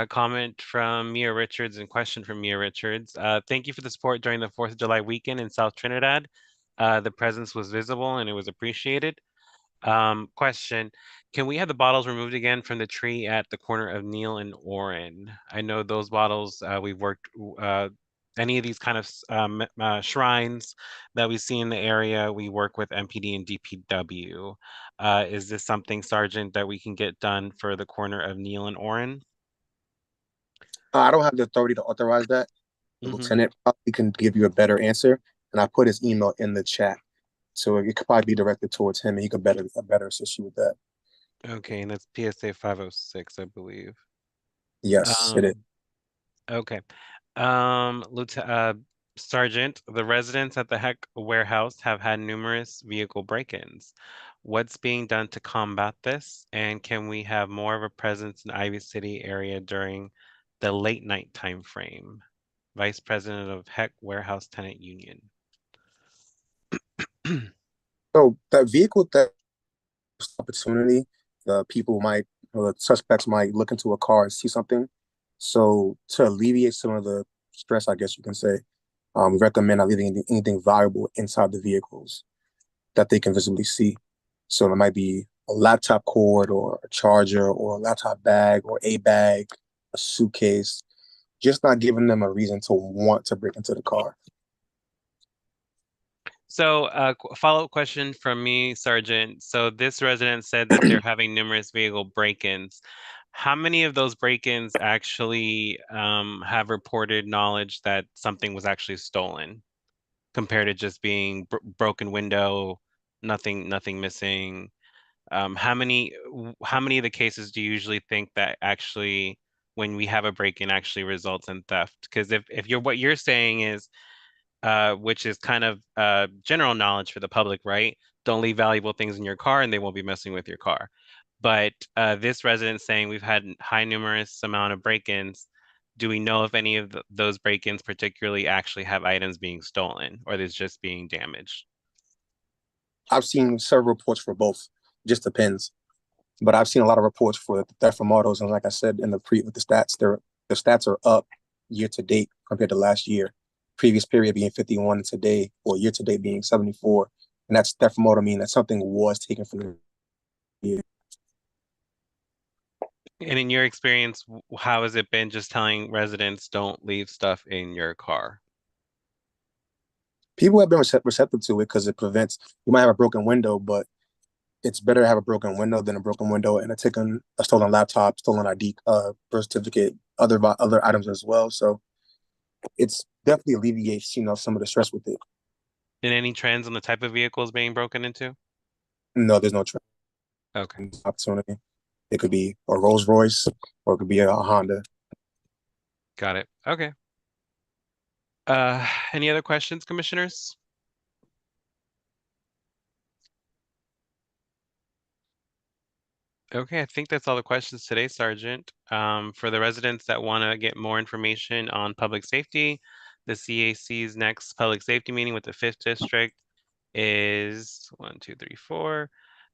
Comment from Mia Richards and question from Mia Richards. Thank you for the support during the 4th of July weekend in South Trinidad. The presence was visible and it was appreciated. Question, can we have the bottles removed again from the tree at the corner of Neil and Oren? I know those bottles, we've worked, any of these kind of shrines that we see in the area, we work with MPD and DPW. Is this something, Sergeant, that we can get done for the corner of Neil and Oren? I don't have the authority to authorize that. The lieutenant probably can give you a better answer, and I put his email in the chat, so it could probably be directed towards him, and he could better assist you with that. Okay, and that's PSA 506, I believe. Yes, it is. Okay. Lieutenant, Sergeant, the residents at the Heck warehouse have had numerous vehicle break-ins. What's being done to combat this? And can we have more of a presence in Ivy City area during the late night time frame? Vice President of Heck Warehouse Tenant Union. So that vehicle theft opportunity, the suspects might look into a car and see something. So to alleviate some of the stress, I guess you can say, recommend not leaving anything valuable inside the vehicles that they can visibly see. So it might be a laptop cord or a charger or a laptop bag or a bag, a suitcase, just not giving them a reason to want to break into the car. So, follow-up question from me, Sergeant. So this resident said that they're having numerous vehicle break-ins. How many of those break-ins actually have reported knowledge that something was actually stolen, compared to just being broken window, nothing missing? How many of the cases do you usually think that actually, when we have a break-in, actually results in theft? Because if what you're saying is which is kind of general knowledge for the public, right? Don't leave valuable things in your car and they won't be messing with your car. But this resident saying we've had high numerous amount of break-ins, do we know if any of those break-ins particularly actually have items being stolen or there's just being damaged? I've seen several reports for both. Just depends. But I've seen a lot of reports for theft from autos, and like I said in the pre with the stats, the stats are up year to date compared to last year. Previous period being 51 today, or year to date being 74, and that's theft from auto, meaning that something was taken from the year. And in your experience, how has it been just telling residents don't leave stuff in your car? People have been receptive to it because it prevents. You might have a broken window, but it's better to have a broken window than a broken window and a stolen laptop, stolen ID, birth certificate, other items as well. So it's definitely alleviates, some of the stress with it. And any trends on the type of vehicles being broken into? No, there's no Okay, opportunity. It could be a Rolls Royce or it could be a Honda. got it. Okay. Any other questions, commissioners? Okay, I think that's all the questions today, Sergeant. For the residents that want to get more information on public safety, the CAC's next public safety meeting with the 5th District is 1, 2, 3, 4,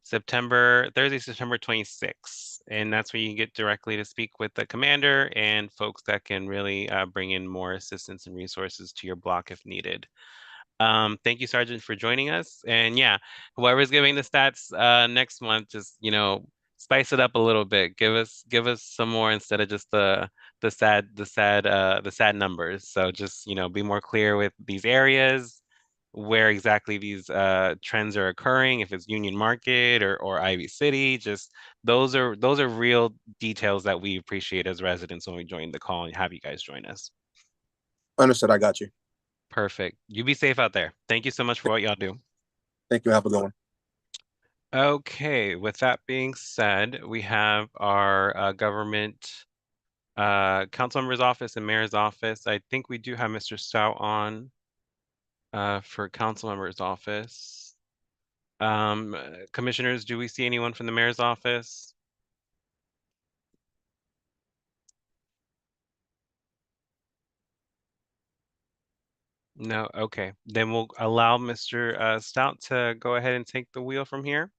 Thursday, September 26th. And that's where you can get directly to speak with the commander and folks that can really bring in more assistance and resources to your block if needed. Thank you, Sergeant, for joining us. And yeah, whoever's giving the stats next month, just spice it up a little bit. Give us some more instead of just the sad numbers. So just be more clear with these areas, where exactly these trends are occurring, if it's Union Market or Ivy City. Just those are real details that we appreciate as residents when we join the call and have you guys join us. Understood. I got you. Perfect. You be safe out there. Thank you so much for what y'all do. Thank you. Have a good one. Okay, with that being said, we have our government council member's office and mayor's office. I think we do have Mr. Stout on for council member's office. Commissioners, do we see anyone from the mayor's office? No, okay. Then we'll allow Mr. Stout to go ahead and take the wheel from here.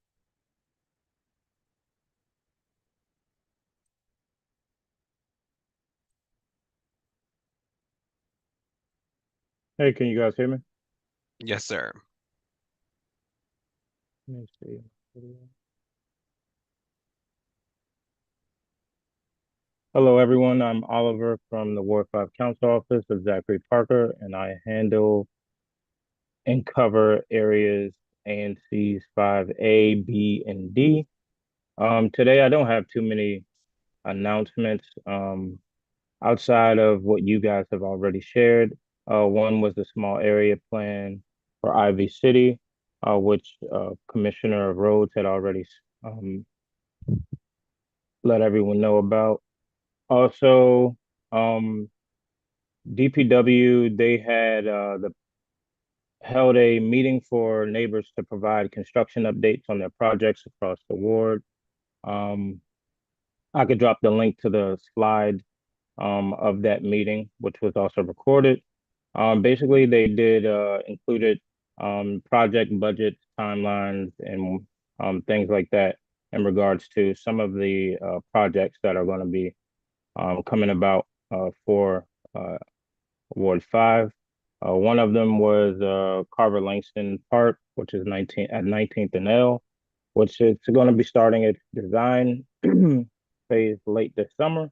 Hey, can you guys hear me? Yes, sir. Let me see. Hello, everyone. I'm Oliver from the Ward 5 Council Office of Zachary Parker, and I handle and cover areas ANC's 5A, B, and D. Today, I don't have too many announcements outside of what you guys have already shared. One was the small area plan for Ivy City, which Commissioner of Roads had already let everyone know about. Also, DPW, they had held a meeting for neighbors to provide construction updates on their projects across the ward. I could drop the link to the slide of that meeting, which was also recorded. Basically, they did included project budgets, timelines, and things like that in regards to some of the projects that are going to be coming about for Ward 5. One of them was Carver Langston Park, which is 19th and L, which is going to be starting its design phase late this summer.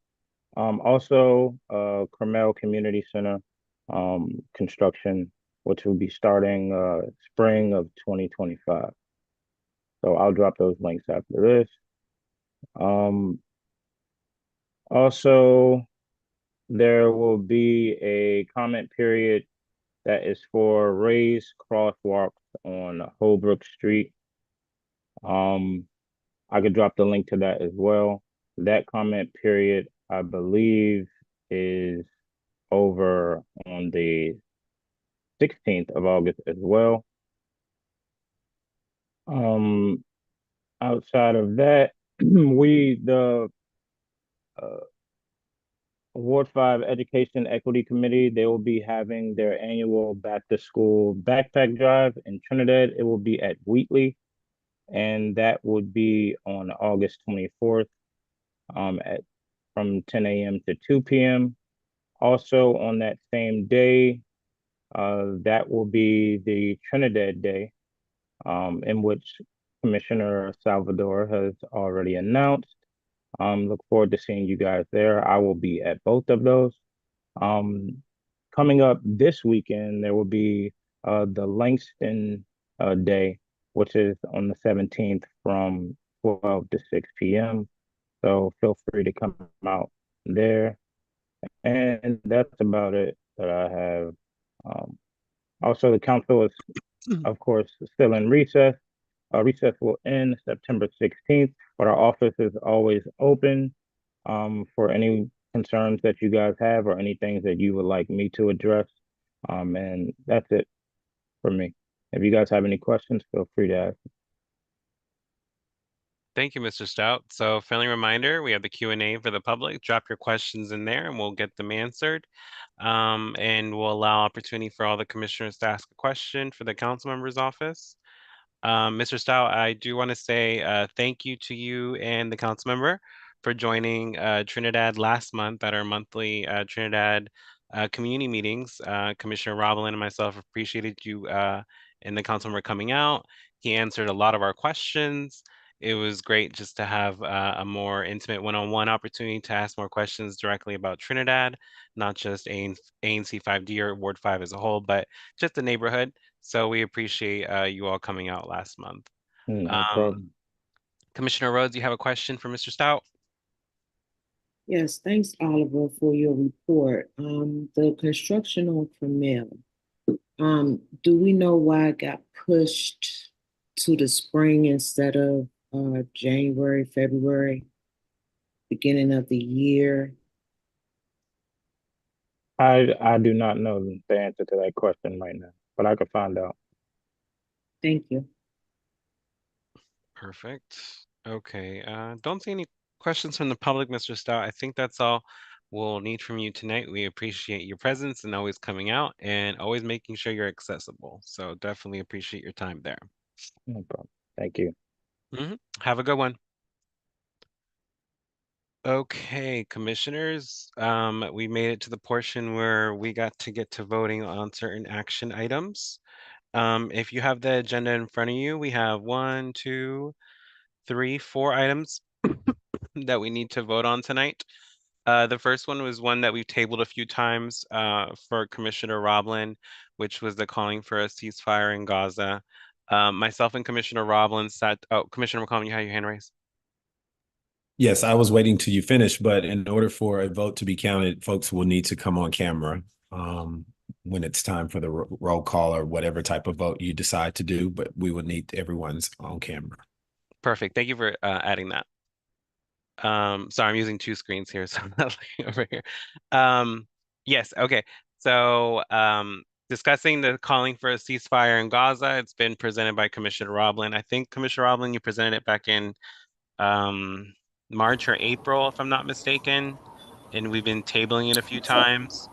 Also, Carmel Community Center construction, which will be starting spring of 2025. So I'll drop those links after this. Also, there will be a comment period that is for raised crosswalks on Holbrook Street. I could drop the link to that as well. That comment period, I believe, is over on the 16th of August as well. Outside of that, we the Ward 5 Education Equity Committee, they will be having their annual back to school backpack drive in Trinidad. It will be at Wheatley, and that would be on August 24th at from 10 a.m. to 2 p.m. Also on that same day, that will be the Trinidad Day, in which Commissioner Salvador has already announced. Look forward to seeing you guys there. I will be at both of those. Coming up this weekend, there will be the Langston Day, which is on the 17th from 12 to 6 p.m. So feel free to come out there. And that's about it that I have. Also, the council is, of course, still in recess. Recess will end September 16th, but our office is always open for any concerns that you guys have or any things that you would like me to address. And that's it for me. If you guys have any questions, feel free to ask. Thank you, Mr. Stout. So friendly reminder, we have the Q&A for the public. Drop your questions in there and we'll get them answered. And we'll allow opportunity for all the commissioners to ask a question for the council member's office. Mr. Stout, I do want to say thank you to you and the council member for joining Trinidad last month at our monthly Trinidad community meetings. Commissioner Roblin and myself appreciated you and the council member coming out. He answered a lot of our questions. It was great just to have a more intimate one-on-one opportunity to ask more questions directly about Trinidad, not just ANC 5D or Ward 5 as a whole, but just the neighborhood. So we appreciate you all coming out last month. No problem. Commissioner Rhodes, you have a question for Mr. Stout? Yes, thanks, Oliver, for your report. The construction on Cromell, do we know why it got pushed to the spring instead of January, February, beginning of the year? I do not know the answer to that question right now, but I can find out. Thank you. Perfect. Okay. Don't see any questions from the public, Mr. Stout. I think that's all we'll need from you tonight. We appreciate your presence and always coming out and always making sure you're accessible. So definitely appreciate your time there. No problem. Thank you. Have a good one. Okay, commissioners, we made it to the portion where we got to get to voting on certain action items. If you have the agenda in front of you, we have 1, 2, 3, 4 items that we need to vote on tonight. The first one was one that we've tabled a few times for Commissioner Roblin, which was the calling for a ceasefire in Gaza. Myself and Commissioner Roblin Commissioner McCollum, you had your hand raised. Yes, I was waiting till you finish, but in order for a vote to be counted, folks will need to come on camera when it's time for the roll call or whatever type of vote you decide to do, but we will need everyone's on camera. Perfect. Thank you for adding that. Sorry, I'm using two screens here, so I'm not looking over here. Yes, okay. So discussing the calling for a ceasefire in Gaza, it's been presented by Commissioner Roblin. I think Commissioner Roblin, you presented it back in March or April, if I'm not mistaken, and we've been tabling it a few times.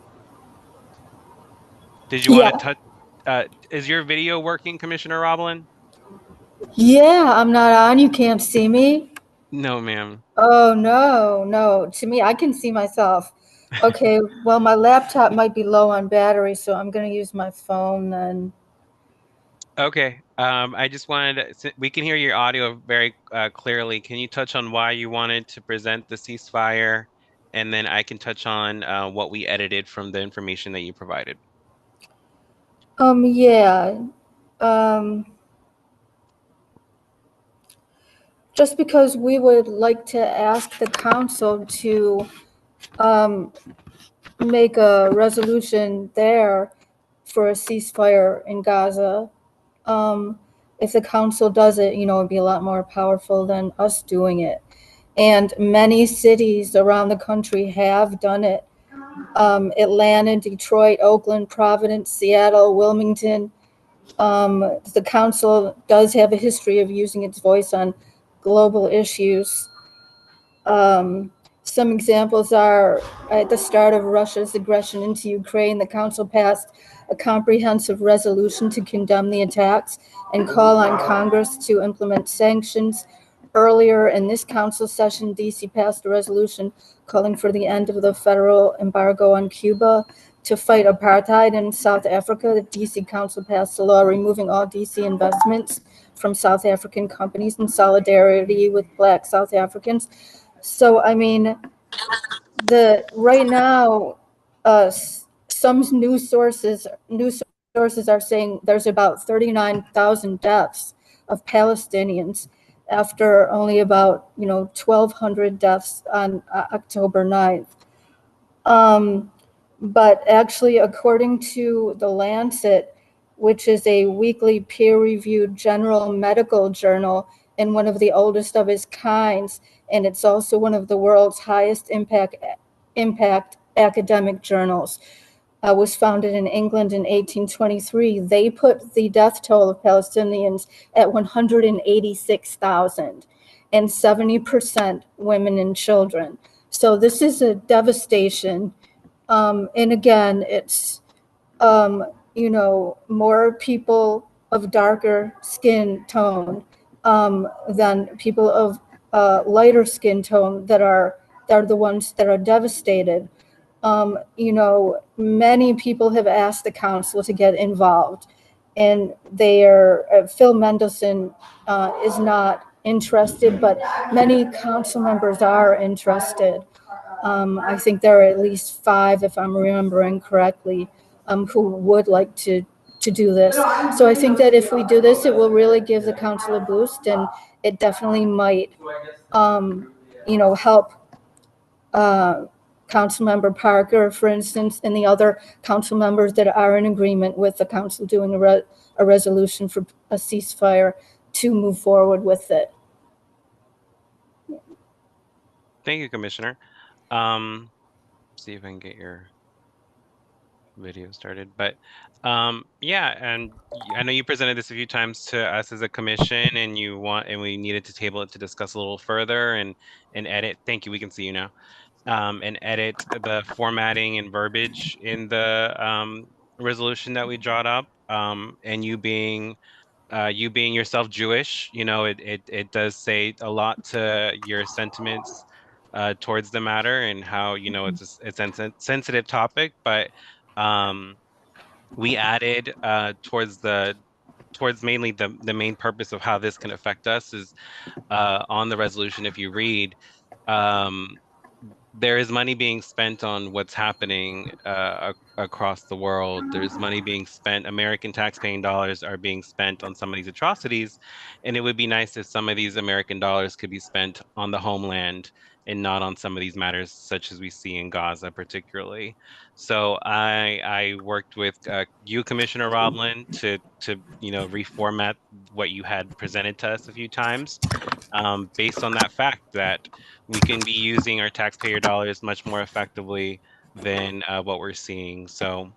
Did you want to touch? Is your video working, Commissioner Roblin? Yeah, I'm not on. You can't see me. No, ma'am. Oh, no, no. To me, I can see myself. Okay, well, my laptop might be low on battery, so I'm going to use my phone then. Okay. I just wanted we can hear your audio very clearly. Can you touch on why you wanted to present the ceasefire? And then I can touch on what we edited from the information that you provided. Yeah. Just because we would like to ask the council to make a resolution there for a ceasefire in Gaza. If the council does it, it'd be a lot more powerful than us doing it. And many cities around the country have done it. Atlanta, Detroit, Oakland, Providence, Seattle, Wilmington. The council does have a history of using its voice on global issues. Some examples are at the start of Russia's aggression into Ukraine, the Council passed a comprehensive resolution to condemn the attacks and call on Congress to implement sanctions. Earlier in this Council session, DC passed a resolution calling for the end of the federal embargo on Cuba. To fight apartheid in South Africa, the DC Council passed a law removing all DC investments from South African companies in solidarity with Black South Africans. So, I mean, right now, some news sources are saying there's about 39,000 deaths of Palestinians after only about 1,200 deaths on October 9th. But actually, according to The Lancet, which is a weekly peer-reviewed general medical journal and one of the oldest of its kinds, and it's also one of the world's highest impact academic journals, was founded in England in 1823. They put the death toll of Palestinians at 186,000, and 70% women and children. So this is a devastation. And again, it's, more people of darker skin tone than people of lighter skin tone that are the ones that are devastated. Many people have asked the council to get involved, and Phil Mendelson is not interested, but many council members are interested. I think there are at least 5, if I'm remembering correctly, who would like to do this. So I think that if we do this, it will really give the council a boost, and it definitely might, help Councilmember Parker, for instance, and the other council members that are in agreement with the council doing a resolution for a ceasefire to move forward with it. Thank you, Commissioner. See if I can get your video started. But yeah, and I know you presented this a few times to us as a commission, and we needed to table it to discuss a little further and edit. Thank you. We can see you now. And edit the formatting and verbiage in the resolution that we jot up. And you being yourself Jewish, it does say a lot to your sentiments towards the matter, and how it's a sensitive topic, but we added towards mainly the main purpose of how this can affect us is on the resolution. If you read, um, there is money being spent on what's happening across the world. There's money being spent. American taxpaying dollars are being spent on some of these atrocities, and it would be nice if some of these American dollars could be spent on the homeland and not on some of these matters, such as we see in Gaza, particularly. So I worked with you, Commissioner Roblin, to reformat what you had presented to us a few times, based on that fact that we can be using our taxpayer dollars much more effectively than what we're seeing. So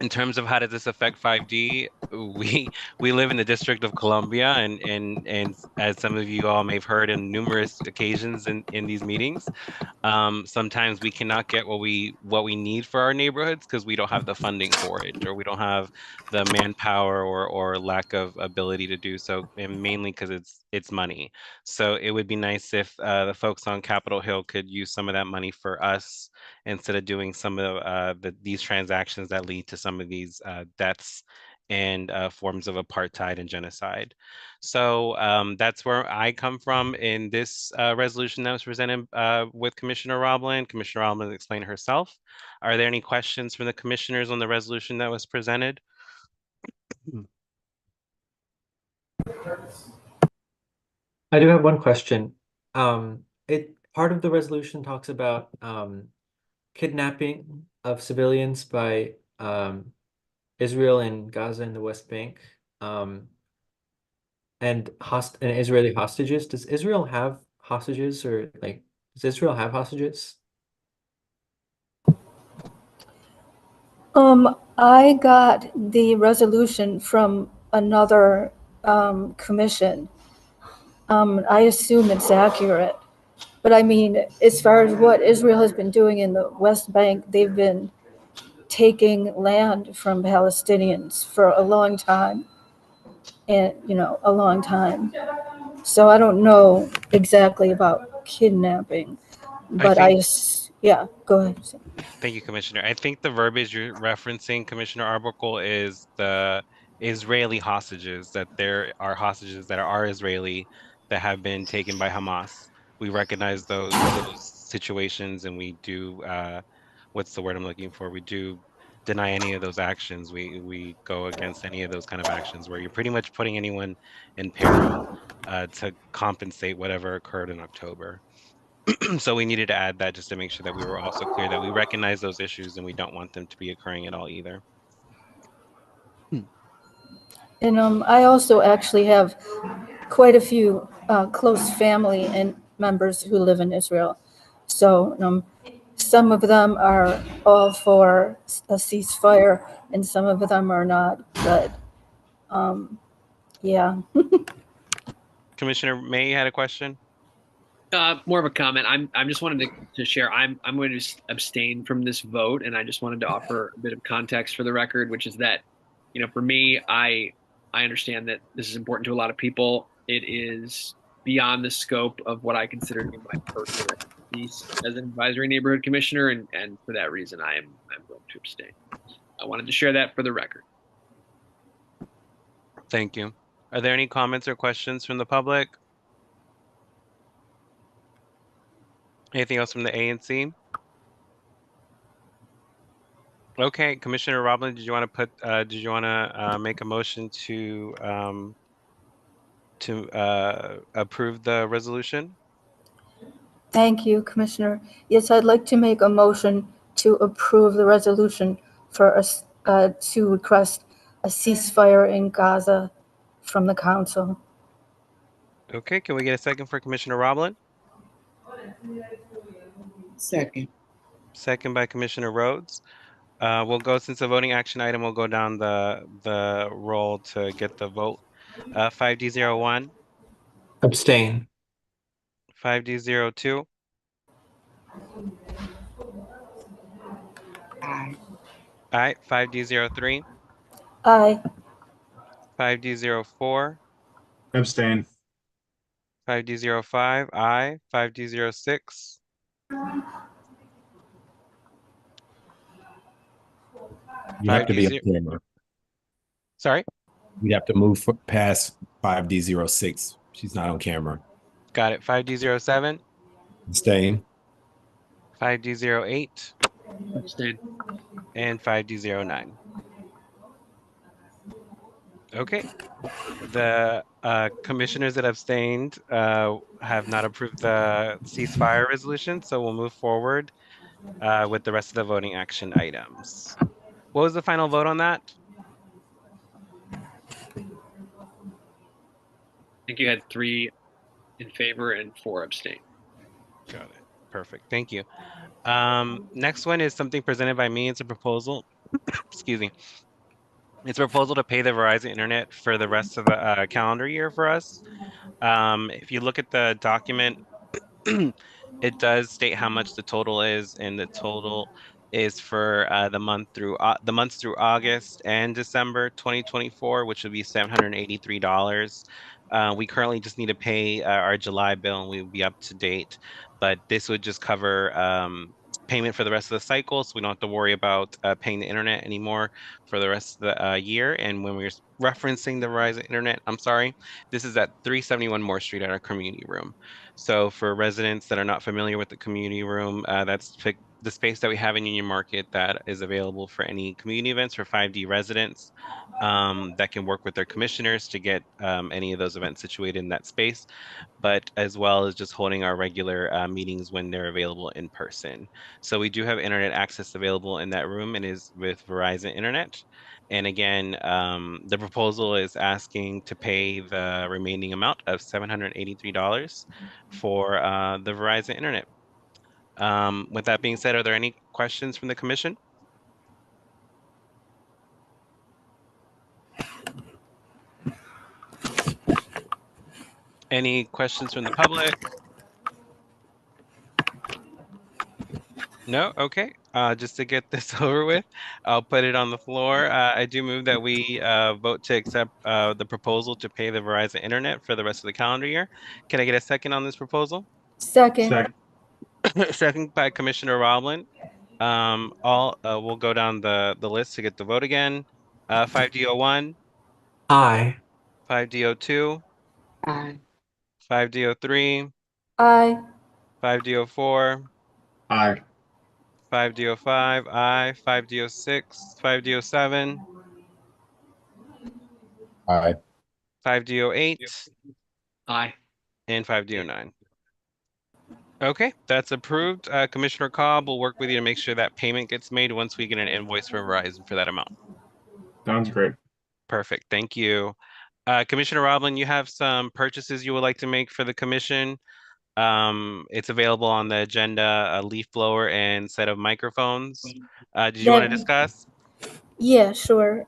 in terms of how does this affect 5D, we live in the District of Columbia, and as some of you all may have heard in numerous occasions in these meetings, sometimes we cannot get what we need for our neighborhoods because we don't have the funding for it, or we don't have the manpower or lack of ability to do so, and mainly because it's money. So it would be nice if the folks on Capitol Hill could use some of that money for us instead of doing some of these transactions that lead to some of these deaths and forms of apartheid and genocide. So that's where I come from in this resolution that was presented with Commissioner Roblin. Commissioner Roblin explained herself. Are there any questions from the commissioners on the resolution that was presented? I do have one question. Part of the resolution talks about kidnapping of civilians by Israel and Gaza and the West Bank, and Israeli hostages. Does Israel have hostages, or does Israel have hostages? I got the resolution from another commission. I assume it's accurate. But I mean, as far as what Israel has been doing in the West Bank, they've been taking land from Palestinians for a long time, and a long time. So I don't know exactly about kidnapping, I but think yeah, go ahead. Thank you, Commissioner. I think the verbiage you're referencing, Commissioner Arbuckle, is the Israeli hostages, that there are hostages that are Israeli that have been taken by Hamas. We recognize those situations, and we do what's the word I'm looking for? We do deny any of those actions. We go against any of those kind of actions where you're pretty much putting anyone in peril to compensate whatever occurred in October. So we needed to add that just to make sure that we were also clear that we recognize those issues and we don't want them to be occurring at all either. And I also actually have quite a few close family and members who live in Israel. So some of them are all for a ceasefire, and some of them are not. But yeah. Commissioner May had a question. More of a comment. I'm just wanted to share. I'm going to abstain from this vote, and I just wanted to offer a bit of context for the record, which is that, for me, I understand that this is important to a lot of people. It is beyond the scope of what I consider to be my personal expertise as an advisory neighborhood commissioner, and for that reason, I'm going to abstain. I wanted to share that for the record. Thank you. Are there any comments or questions from the public? Anything else from the ANC? Okay, Commissioner Roblin, did you want to make a motion to approve the resolution? Thank you, Commissioner. Yes, I'd like to make a motion to approve the resolution for us to request a ceasefire in Gaza from the council. Okay, can we get a second for Commissioner Roblin? Second. Second by Commissioner Rhodes. We'll go, since a voting action item, we'll go down the roll to get the vote. 5D01, Abstain. 5D02, Aye. aye, 5D03, Aye. 5D04, Abstain. 5D05, aye, 5D06, You have to be on 5D0, camera. sorry, We have to move past 5D06. She's not on camera. got it, 5D07, Abstain. 5D08, Abstain. and 5D09. Okay, the commissioners that abstained have not approved the ceasefire resolution, so we'll move forward with the rest of the voting action items. What was the final vote on that? I think you had 3 in favor and 4 abstain. Got it. Perfect. Thank you. Next one is something presented by me. It's a proposal. Excuse me. It's a proposal to pay the Verizon Internet for the rest of the calendar year for us. If you look at the document, it does state how much the total is, and the total is for the months through August and December 2024, which would be $783. We currently just need to pay our July bill, and we will be up to date. But this would just cover payment for the rest of the cycle, so we don't have to worry about paying the internet anymore for the rest of the year. And when we're referencing the Verizon Internet, I'm sorry, this is at 371 Moore Street at our community room. So for residents that are not familiar with the community room, that's the space that we have in Union Market that is available for any community events for 5D residents that can work with their commissioners to get any of those events situated in that space, but as well as just holding our regular meetings when they're available in person. So we do have internet access available in that room, and is with Verizon Internet. And again, the proposal is asking to pay the remaining amount of $783 for the Verizon Internet. With that being said, are there any questions from the commission? Any questions from the public? No? Okay. Just to get this over with, I'll put it on the floor. I do move that we vote to accept the proposal to pay the Verizon Internet for the rest of the calendar year. Can I get a second on this proposal? Second. Second. Second by Commissioner Roblin. All we'll go down the list to get the vote again. 5D01, Aye. 5D02, Aye. 5D03, Aye. 5D04, Aye. 5D05, aye, 5D06, 5D07, Aye. 5D08, Aye. and 5D09. Okay, that's approved. Commissioner Cobb will work with you to make sure that payment gets made once we get an invoice from Verizon for that amount. Sounds great. Perfect. Thank you. Commissioner Roblin, you have some purchases you would like to make for the commission. It's available on the agenda, a leaf blower and set of microphones. Did you want to That, discuss? yeah, sure.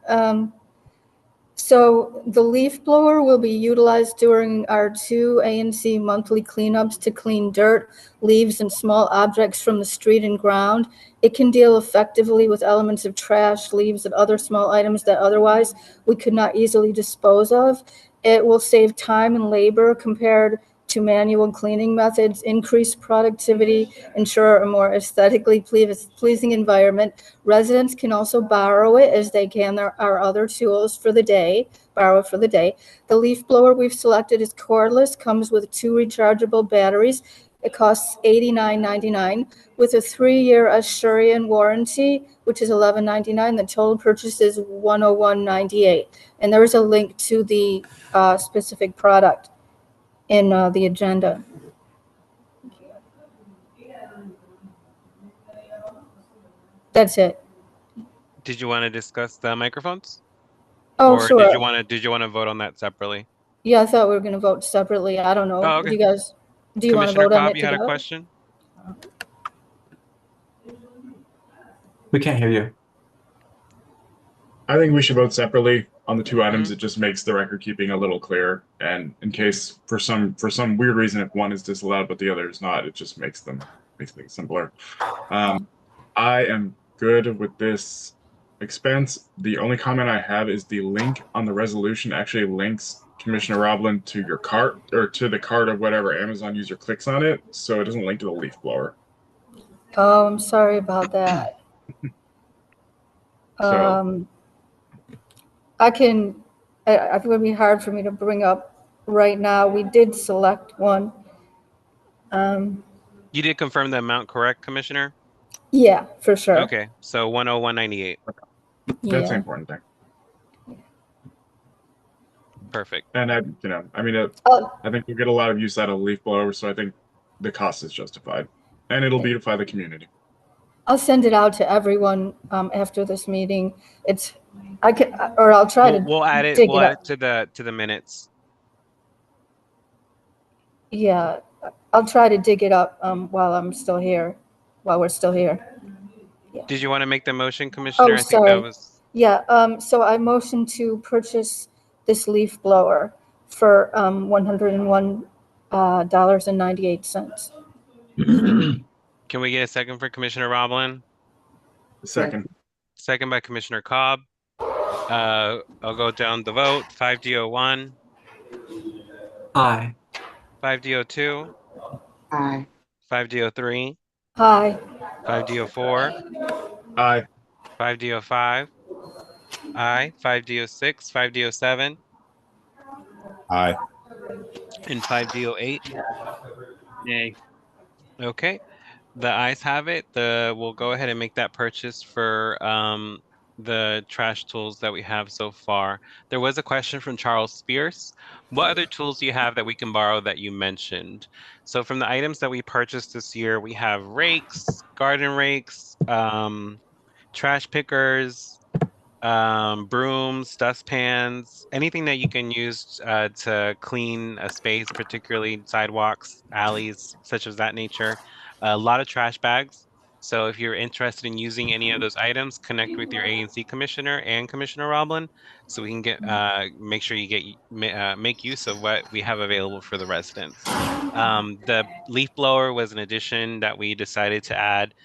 So the leaf blower will be utilized during our two ANC monthly cleanups to clean dirt, leaves, and small objects from the street and ground. It can deal effectively with elements of trash, leaves, and other small items that otherwise we could not easily dispose of. It will save time and labor compared to manual cleaning methods, increase productivity, ensure a more aesthetically pleasing environment. Residents can also borrow it as they can our other tools for the day, borrow it for the day. The leaf blower we've selected is cordless, comes with 2 rechargeable batteries. It costs $89.99 with a 3-year Assurian warranty, which is $11.99. The total purchase is $101.98. And there is a link to the specific product in the agenda. That's it. Did you want to discuss the microphones? Oh, Or sure. did you want to vote on that separately? Yeah, I thought we were going to vote separately. I don't know. Oh, Do okay. you guys, do you want to Commissioner vote on Cobb, it you had a together? question? We can't hear you. I think we should vote separately on the two items. Mhm. It just makes the record keeping a little clearer. And in case for some weird reason, if one is disallowed but the other is not, it just makes things simpler. I am good with this expense. The only comment I have is the link on the resolution actually links Commissioner Roblin to your cart or to the cart of whatever Amazon user clicks on it, so it doesn't link to the leaf blower. Oh, I'm sorry about that. So I think it would be hard for me to bring up right now. We did select one. You did confirm the amount correct, Commissioner? Yeah, for sure. Okay, so 101.98. that's the Yeah. important thing. Perfect. And I mean, Oh, I think you get a lot of use out of leaf blower, so I think the cost is justified, and it'll beautify the community. I'll send it out to everyone after this meeting. I'll try to We'll add it. dig We'll it add up. it to the minutes. Yeah, I'll try to dig it up while we're still here. Did you want to make the motion, Commissioner? Oh, I think that sorry. was. Yeah, so I motion to purchase this leaf blower for $101 dollars and 98 cents. Can we get a second for Commissioner Roblin? Second. Second by Commissioner Cobb. I'll go down the vote. 5D01, Aye. 5D02, Aye. 5D03, Aye. 5D04, Aye. 5D05, aye, 5D06, 5D07, Aye. and 5D08. Nay. Okay. The ayes have it. We'll go ahead and make that purchase for the trash tools that we have so far. There was a question from Charles Spears. What other tools do you have that we can borrow that you mentioned? So from the items that we purchased this year, we have rakes, garden rakes, trash pickers, brooms, dustpans, anything that you can use to clean a space, particularly sidewalks, alleys, such as that nature. A lot of trash bags. So if you're interested in using any of those items, connect with your ANC commissioner and Commissioner Roblin, so we can get make sure you get make use of what we have available for the residents. The leaf blower was an addition that we decided to add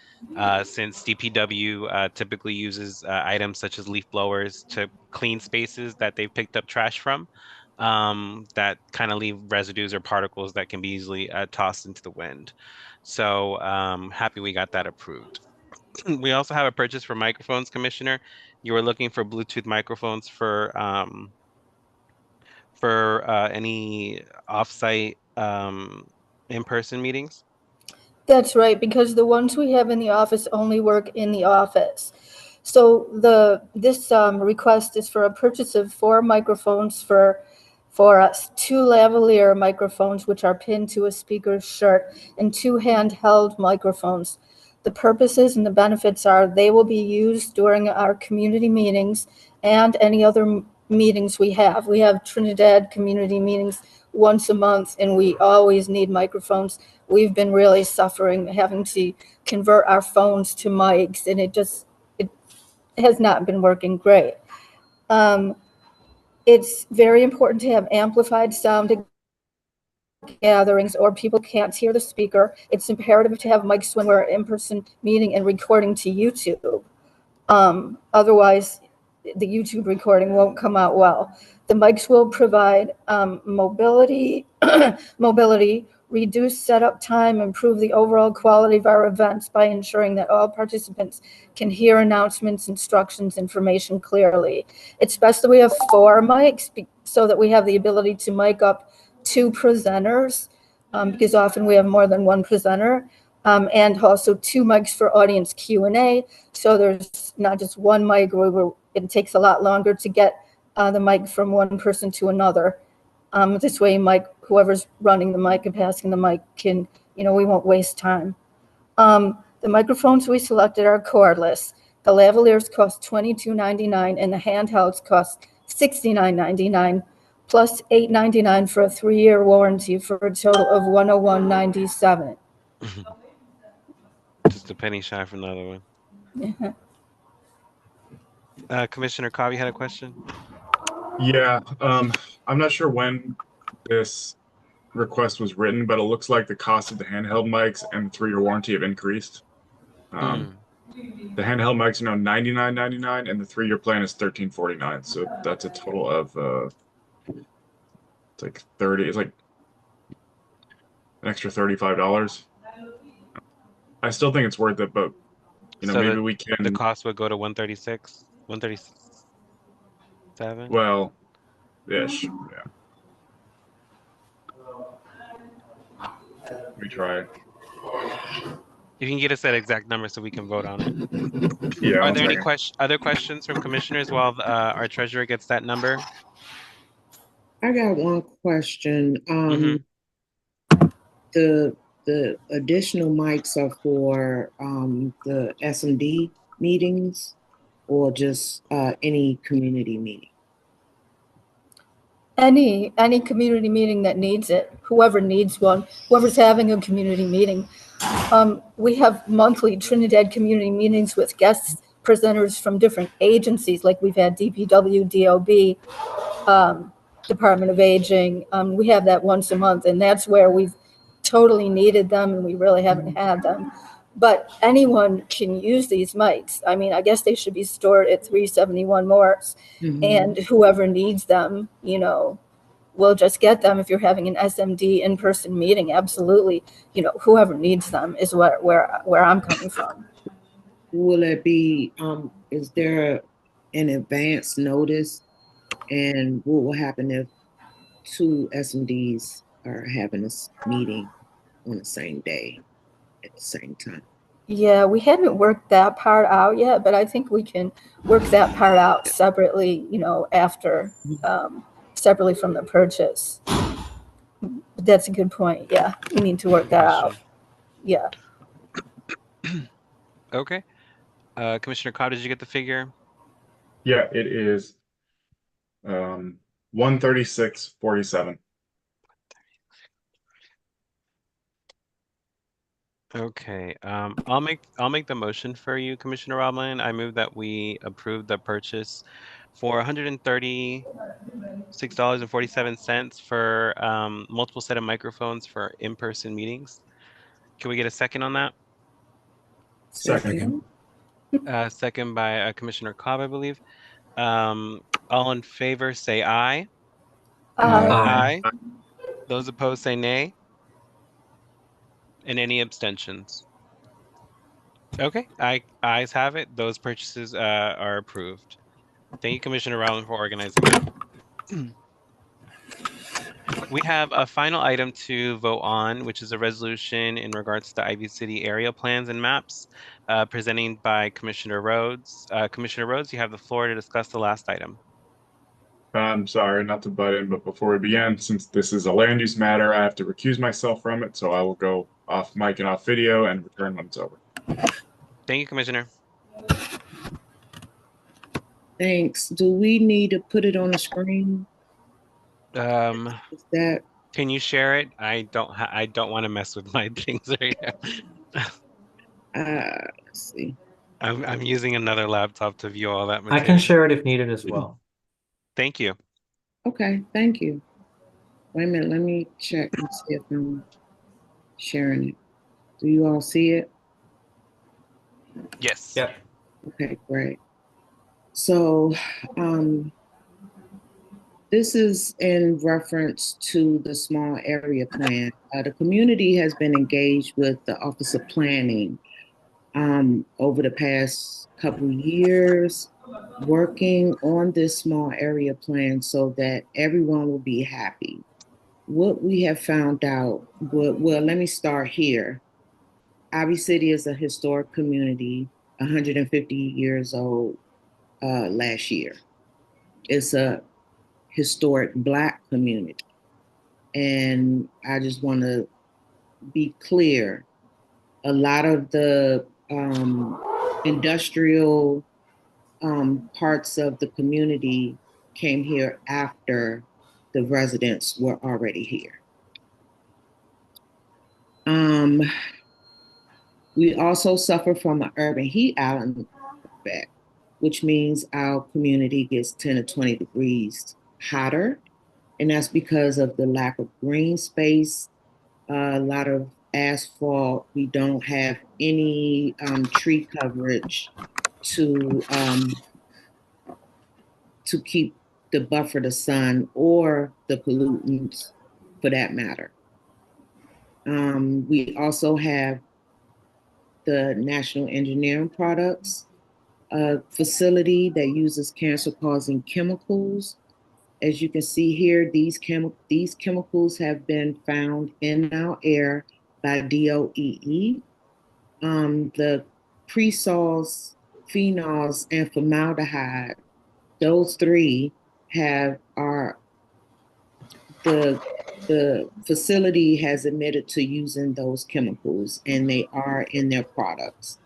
since DPW typically uses items such as leaf blowers to clean spaces that they've picked up trash from, that kind of leave residues or particles that can be easily tossed into the wind. So happy we got that approved. We also have a purchase for microphones, Commissioner. You were looking for Bluetooth microphones for any offsite in-person meetings. That's right, because the ones we have in the office only work in the office. So this request is for a purchase of 4 microphones for us, 2 lavalier microphones, which are pinned to a speaker's shirt, and 2 handheld microphones. The purposes and the benefits are they will be used during our community meetings and any other meetings we have. We have Trinidad community meetings once a month, and we always need microphones. We've been really suffering having to convert our phones to mics, and it has not been working great. It's very important to have amplified sound at gatherings or people can't hear the speaker. It's imperative to have mics when we're in-person meeting and recording to YouTube. Otherwise, the YouTube recording won't come out well. The mics will provide mobility, reduce setup time, improve the overall quality of our events by ensuring that all participants can hear announcements, instructions, information clearly. It's best that we have 4 mics so that we have the ability to mic up 2 presenters, because often we have more than 1 presenter. And also 2 mics for audience Q&A. So there's not just 1 mic where it takes a lot longer to get the mic from one person to another. This way, whoever's running the mic and passing the mic can, we won't waste time. The microphones we selected are cordless. The lavaliers cost $22.99 and the handhelds cost $69.99 plus $8.99 for a 3-year warranty for a total of $101.97. Just a penny shy from the other one. Yeah. Commissioner Cobb, you had a question? Yeah, I'm not sure when this request was written, but it looks like the cost of the handheld mics and the 3-year warranty have increased. The handheld mics are now $99.99 and the 3-year plan is $13.49. So that's a total of it's like 30, it's like an extra $35. I still think it's worth it, but So maybe we the can, cost would go to 136, 137. well, ish. Yeah. Let me try it. You can get us that exact number so we can vote on it. Yeah, Are one there any second. other questions from commissioners while our treasurer gets that number? I got one question. Mhm. The additional mics are for the SMD meetings or just any community meeting? Any community meeting that needs it, whoever needs one, whoever's having a community meeting. We have monthly Trinidad community meetings with guest presenters from different agencies, like we've had DPW, DOB, Department of Aging. We have that once a month, and that's where we've totally needed them, and we really haven't had them. But anyone can use these mics. I mean, I guess they should be stored at 371 Morse, and whoever needs them, we'll just get them if you're having an SMD in-person meeting. Absolutely, whoever needs them is where I'm coming from. Will it be, is there an advance notice? And what will happen if 2 SMDs are having a meeting on the same day at the same time? Yeah, we haven't worked that part out yet, but I think we can work that part out separately, after, separately from the purchase. But that's a good point. Yeah, we need to work that out. Yeah. Okay. Commissioner Cobb, did you get the figure? Yeah, it is 136.47. Okay, I'll make the motion for you, Commissioner Roblin. I move that we approve the purchase for $136.47 for multiple set of microphones for in-person meetings. Can we get a second on that? Second. Second by Commissioner Cobb, I believe. All in favor say aye. Aye. Aye. Those opposed say nay. And any abstentions? Okay, ayes have it. Those purchases are approved. Thank you, Commissioner Rowland, for organizing that. We have a final item to vote on, which is a resolution in regards to the Ivy City area plans and maps, presenting by Commissioner Rhodes. Commissioner Rhodes, you have the floor to discuss the last item. I'm sorry, not to butt in, but before we begin, since this is a land use matter, I have to recuse myself from it, so I will go off mic and off video and return when it's over. Thank you, Commissioner. Thanks. Do we need to put it on the screen? Um, Is that, can you share it? I don't want to mess with my things right now. let's see. I'm using another laptop to view all that I material. can share it if needed as well. Thank you. Okay, thank you. Wait a minute, let me check and see if I'm sharing it. Do you all see it? Yes. Yep. Okay, great. So, this is in reference to the small area plan. The community has been engaged with the Office of Planning over the past couple years, working on this small area plan so that everyone will be happy. What we have found out, well, let me start here. Ivy City is a historic community, 150 years old last year. It's a historic Black community. And I just want to be clear, a lot of the industrial parts of the community came here after the residents were already here. We also suffer from an urban heat island effect, which means our community gets 10 to 20 degrees hotter. And that's because of the lack of green space, a lot of asphalt. We don't have any tree coverage to keep the buffer the sun or the pollutants for that matter. We also have the National Engineering Products facility that uses cancer-causing chemicals. As you can see here, these chemicals have been found in our air by DOEE. The presols, phenols, and formaldehyde, those three the facility has admitted to using those chemicals, and they are in their products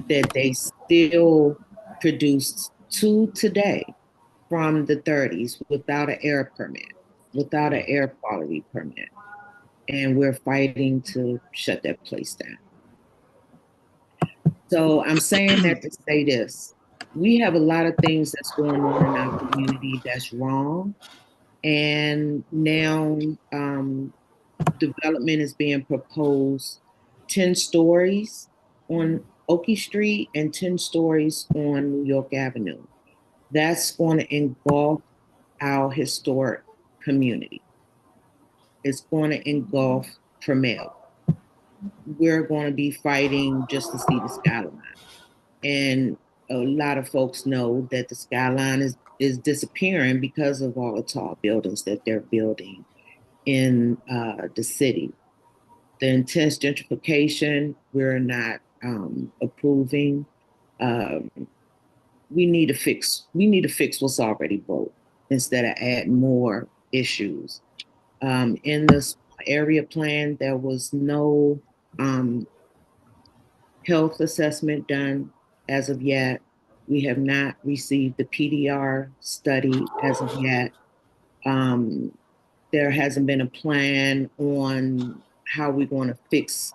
that they still produce to today from the 30s without an air permit, without an air quality permit. And we're fighting to shut that place down. So I'm saying that to say this. We have a lot of things that's going on in our community that's wrong. And now development is being proposed 10 stories on Oakey Street and 10 stories on New York Avenue. That's going to engulf our historic community. It's going to engulf Tramiel. We're going to be fighting just to see the skyline. And a lot of folks know that the skyline is disappearing because of all the tall buildings that they're building in the city. The intense gentrification, we're not approving. We need to fix what's already broke instead of add more issues. In this area plan, there was no health assessment done as of yet. We have not received the PDR study as of yet. There hasn't been a plan on how we're going to fix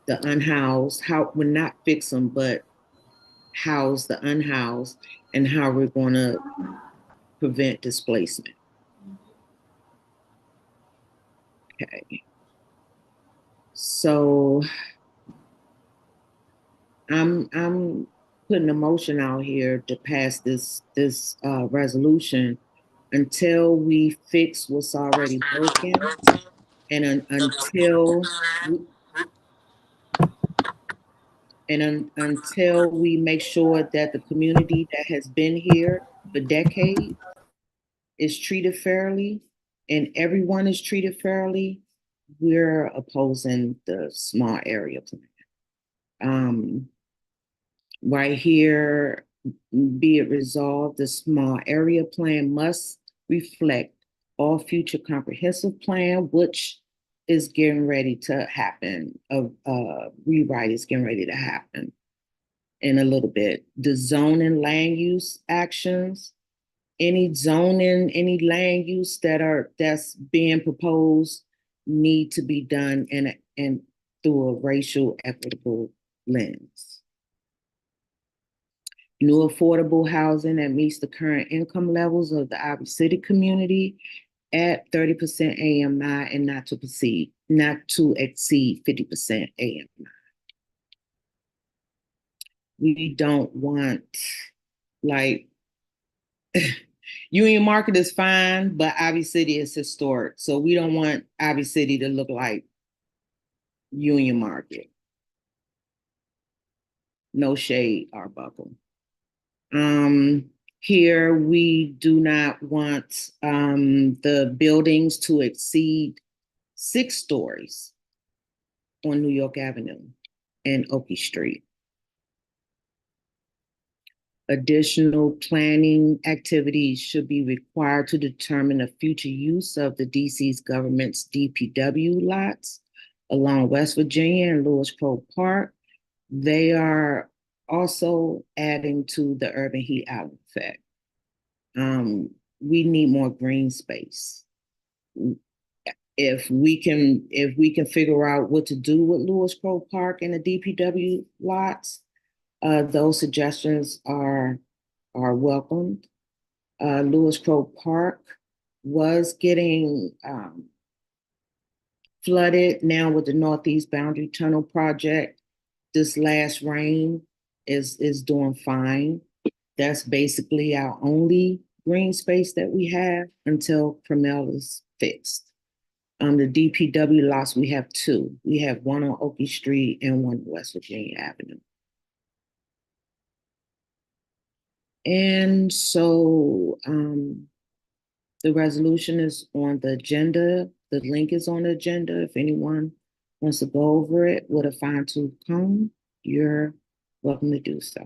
the unhoused, how we're not fix them, but house the unhoused, and how we're going to prevent displacement. Okay. So I'm putting a motion out here to pass this resolution until we fix what's already broken, and until we make sure that the community that has been here for decades is treated fairly and everyone is treated fairly, we're opposing the small area plan. Right here, be it resolved, the small area plan must reflect all future comprehensive plan, which is getting ready to happen. Rewrite is getting ready to happen in a little bit. The zoning land use actions, any zoning, any land use that's being proposed need to be done in through a racial equitable lens. New affordable housing that meets the current income levels of the Ivy City community at 30% AMI and not to exceed 50% AMI. We don't want, like, Union Market is fine, but Ivy City is historic. So we don't want Ivy City to look like Union Market. No shade, Arbuckle. Here we do not want the buildings to exceed 6 stories on New York Avenue and Oakey Street. Additional planning activities should be required to determine the future use of the DC's government's DPW lots along West Virginia and Lewis Crowe Park. They are also adding to the urban heat island effect. We need more green space. If we can figure out what to do with Lewis Crowe Park and the DPW lots, those suggestions are welcomed. Lewis Crowe Park was getting flooded now with the Northeast Boundary Tunnel project. This last rain is doing fine. That's basically our only green space that we have until Carmel is fixed. The DPW lots, we have 2. We have one on Oakey Street and one on West Virginia Avenue. And so the resolution is on the agenda. The link is on the agenda. If anyone wants to go over it with a fine-tooth comb, you're welcome to do so.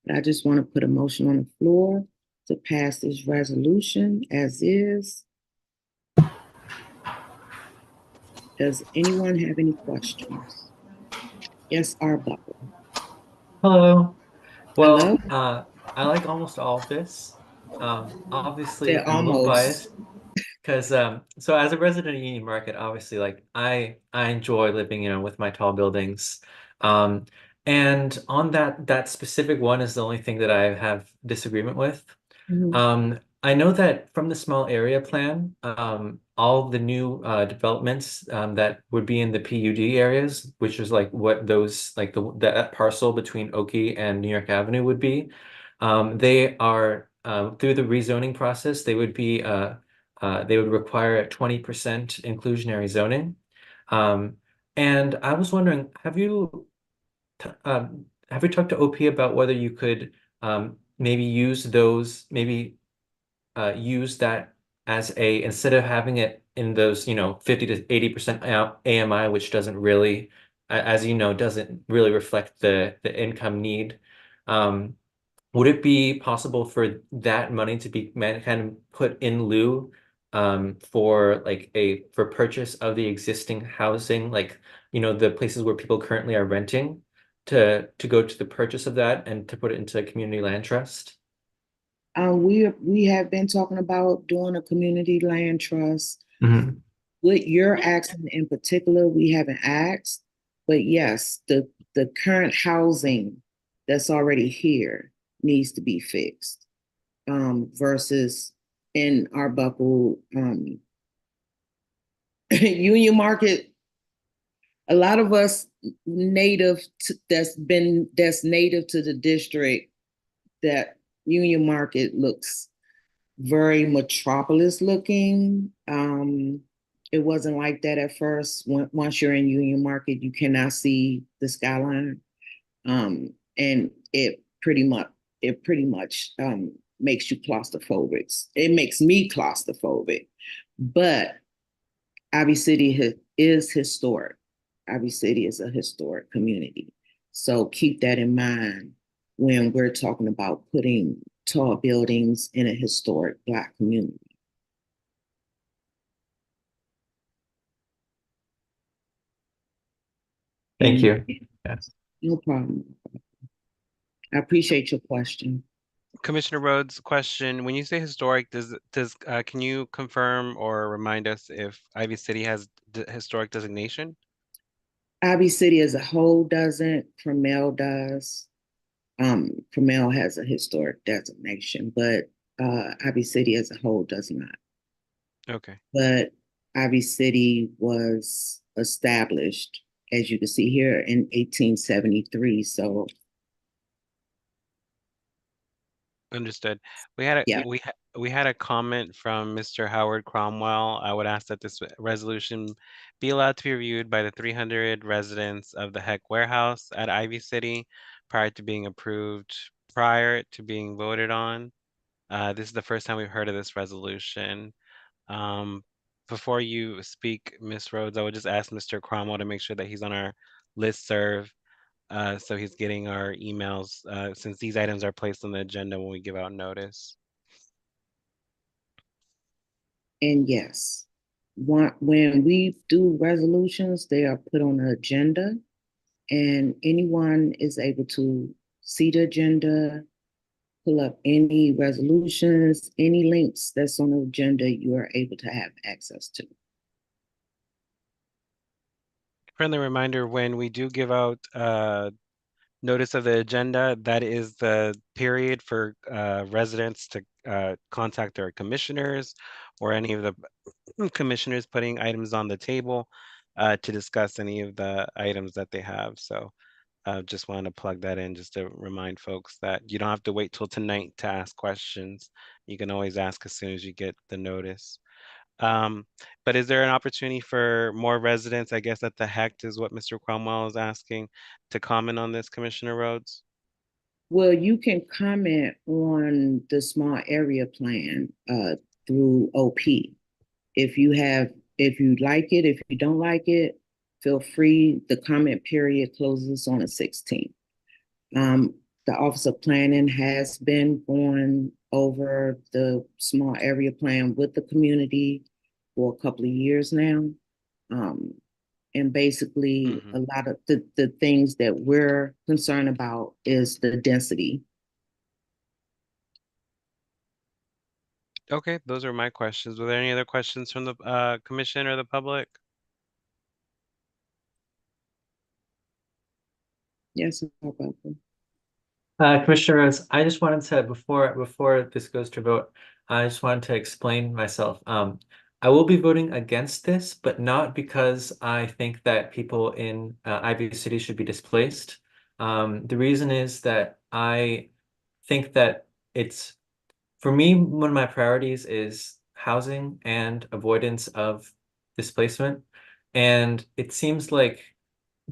But I just want to put a motion on the floor to pass this resolution as is. Does anyone have any questions? Yes, Arbuckle. Hello. Hello? Well, I like almost all of this. Obviously, They're I'm a little almost. biased because so as a resident of Union Market, obviously, like I enjoy living, with my tall buildings. Um, and on that specific one is the only thing that I have disagreement with. I know that from the small area plan, all the new developments that would be in the PUD areas, which is like what those like that parcel between Oakey and New York Avenue would be, they are through the rezoning process, they would require a 20% inclusionary zoning. And I was wondering, have you talked to OP about whether you could maybe use use that as instead of having it in those 50 to 80% AMI, which doesn't really, as you know, doesn't really reflect the income need. Would it be possible for that money to be kind of put in lieu for for purchase of the existing housing, like the places where people currently are renting, to go to the purchase of that and to put it into a community land trust? We have been talking about doing a community land trust. Mm-hmm. What you're asking in particular, we haven't asked. But yes, the current housing that's already here needs to be fixed. Versus in Arbuckle, Union Market, a lot of us that's native to the district, that Union Market looks very metropolis looking. It wasn't like that at first. Once you're in Union Market, you cannot see the skyline, and it pretty much makes you claustrophobic. It makes me claustrophobic, but Ivy City is historic. Ivy City is a historic community. So keep that in mind when we're talking about putting tall buildings in a historic Black community. Thank you. Yes. No problem. I appreciate your question. Commissioner Rhodes, question: when you say historic, can you confirm or remind us if Ivy City has historic designation? Ivy City as a whole doesn't. Carmel does. Carmel has a historic designation, but Ivy City as a whole does not. Okay. But Ivy City was established, as you can see here, in 1873. So Understood. We had a yeah, we had a comment from Mr. Howard Cromwell. I would ask that this resolution be allowed to be reviewed by the 300 residents of the Heck Warehouse at Ivy City prior to being voted on. This is the first time we've heard of this resolution. Um, Before you speak, Ms. Rhodes, I would just ask Mr. Cromwell to make sure that he's on our listserv, so he's getting our emails, since these items are placed on the agenda when we give out notice. and yes, when we do resolutions, they are put on the agenda, and anyone is able to see the agenda, pull up any resolutions, any links that's on the agenda, you are able to have access to. Friendly reminder, when we do give out notice of the agenda, that is the period for residents to contact their commissioners or any of the commissioners putting items on the table to discuss any of the items that they have. So just wanted to plug that in just to remind folks that you don't have to wait till tonight to ask questions. You can always ask as soon as you get the notice. Um, but is there an opportunity for more residents, I guess at the HECT is what Mr. Cromwell is asking, to comment on this, Commissioner Rhodes? Well, you can comment on the small area plan through OP. If you like it, if you don't like it, feel free. The comment period closes on the 16th. The Office of Planning has been going over the small area plan with the community for a couple of years now. And basically, a lot of the things that we're concerned about is the density. Okay, those are my questions. Were there any other questions from the commission or the public? Yes, no problem. Commissioner Rhodes, I just wanted to, before this goes to vote, I just wanted to explain myself. I will be voting against this, but not because I think that people in Ivy City should be displaced. The reason is that I think that it's, for me, one of my priorities is housing and avoidance of displacement. And it seems like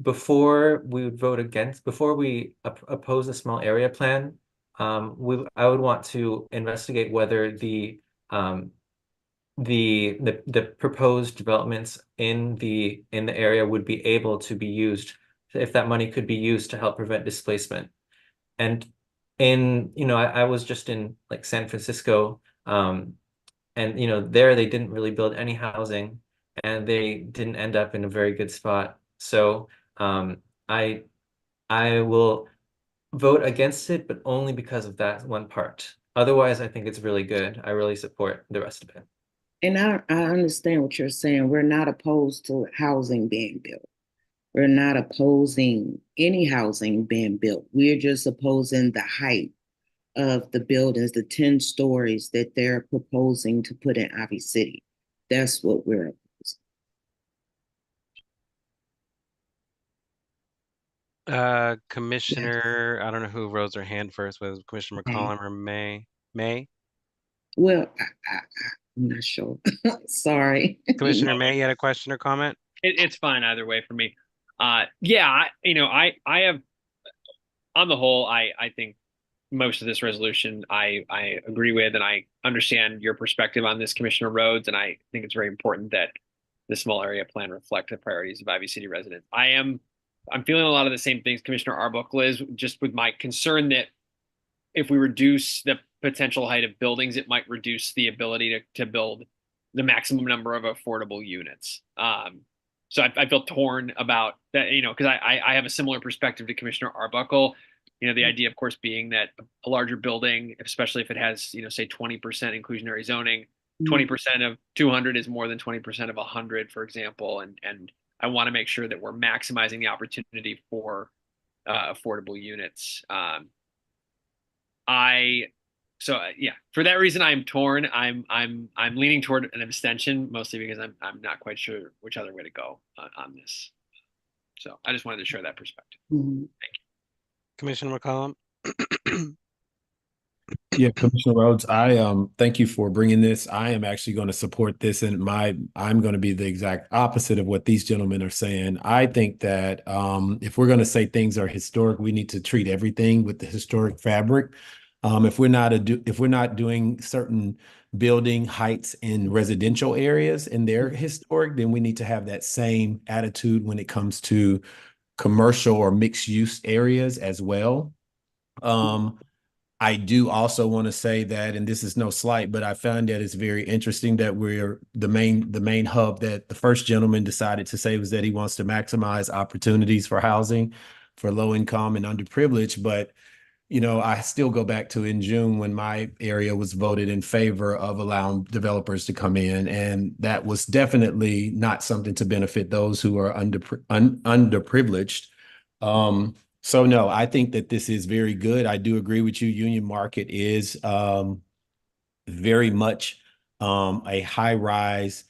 before we would vote against, before we oppose the small area plan, I would want to investigate whether the proposed developments in the area would be able to be used, if that money could be used to help prevent displacement. And I was just in like San Francisco, and there they didn't really build any housing, and they didn't end up in a very good spot. So I will vote against it, but only because of that one part. Otherwise, I think it's really good. I really support the rest of it. And I understand what you're saying. We're not opposed to housing being built. We're not opposing any housing being built. We're just opposing the height of the buildings, the 10 stories that they're proposing to put in Ivy City. That's what we're opposing. Commissioner, I don't know who rose their hand first, was Commissioner McCollum or May? May? Well, I'm not sure. Sorry. Commissioner May, you had a question or comment? It's fine either way for me. Yeah, I have, on the whole, I think most of this resolution I agree with, and I understand your perspective on this, Commissioner Rhodes, and I think it's very important that the small area plan reflect the priorities of Ivy City residents. I'm feeling a lot of the same things Commissioner Arbuckle is, just with my concern that if we reduce the potential height of buildings, it might reduce the ability to build the maximum number of affordable units. So I feel torn about that, because I have a similar perspective to Commissioner Arbuckle. The idea, of course, being that a larger building, especially if it has, say 20% inclusionary zoning, 20% of 200 is more than 20% of 100, for example. And I want to make sure that we're maximizing the opportunity for affordable units. Yeah, for that reason, I'm torn. I'm leaning toward an abstention, mostly because I'm not quite sure which other way to go on this. So I just wanted to share that perspective. Mhm. Thank you. Commissioner McCollum? Yeah, Commissioner Rhodes, I thank you for bringing this. I am actually going to support this, and I'm going to be the exact opposite of what these gentlemen are saying. I think that if we're going to say things are historic, we need to treat everything with the historic fabric. If we're not doing certain building heights in residential areas and they're historic, then we need to have that same attitude when it comes to commercial or mixed use areas as well. I do also want to say that, and this is no slight, but I found that it's very interesting that we're the main hub that the first gentleman decided to say was that he wants to maximize opportunities for housing for low income and underprivileged. But, I still go back to in June when my area was voted in favor of allowing developers to come in. And that was definitely not something to benefit those who are underprivileged. So no, I think that this is very good. I do agree with you. Union Market is very much a high rise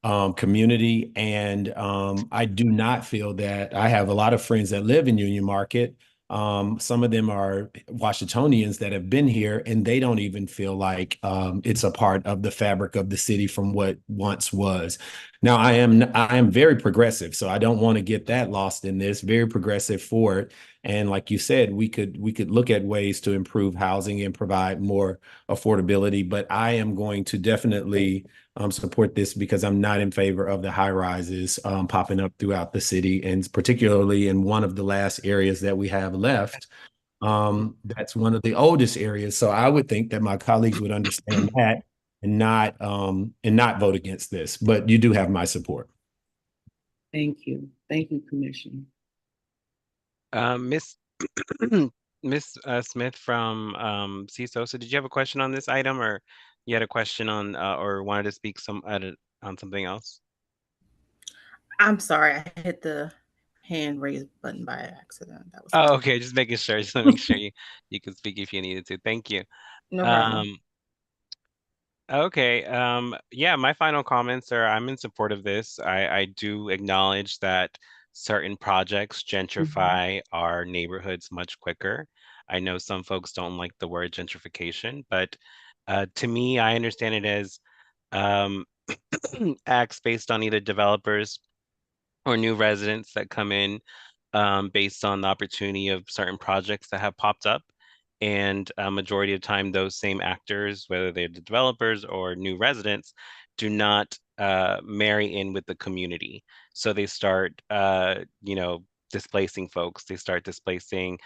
community. And I do not feel that I have a lot of friends that live in Union Market. Some of them are Washingtonians that have been here, and they don't even feel like it's a part of the fabric of the city from what once was. Now, I am very progressive, so I don't want to get that lost in this. Very progressive for it, and like you said, we could look at ways to improve housing and provide more affordability. But I am going to definitely support this because I'm not in favor of the high rises popping up throughout the city, and particularly in one of the last areas that we have left. That's one of the oldest areas. So I would think that my colleagues would understand that and not vote against this. But you do have my support. Thank you. Thank you, Commissioner. Miss Miss Smith from CSOSA, did you have a question on this item, or you had a question on or wanted to speak on something else? I'm sorry, I hit the hand raise button by accident. That was Oh, all. okay, just making sure. Just to make sure you could speak if you needed to. Thank you. No problem. Um, okay. Yeah, my final comments are I'm in support of this. I do acknowledge that certain projects gentrify our neighborhoods much quicker. I know some folks don't like the word gentrification, but to me, I understand it as um, acts based on either developers or new residents that come in based on the opportunity of certain projects that have popped up. And a majority of the time, those same actors, whether they're the developers or new residents, do not marry in with the community. So they start, displacing folks. They start displacing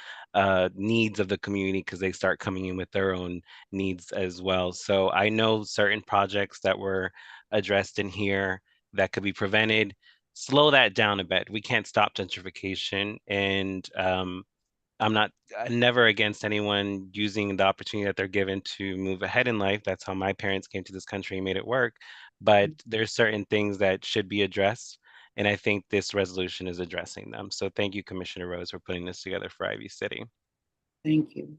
needs of the community because they start coming in with their own needs as well. So I know certain projects that were addressed in here that could be prevented. Slow that down a bit. We can't stop gentrification, and I'm never against anyone using the opportunity that they're given to move ahead in life. That's how my parents came to this country and made it work. But there's certain things that should be addressed. And I think this resolution is addressing them. So thank you, Commissioner Rose, for putting this together for Ivy City. Thank you.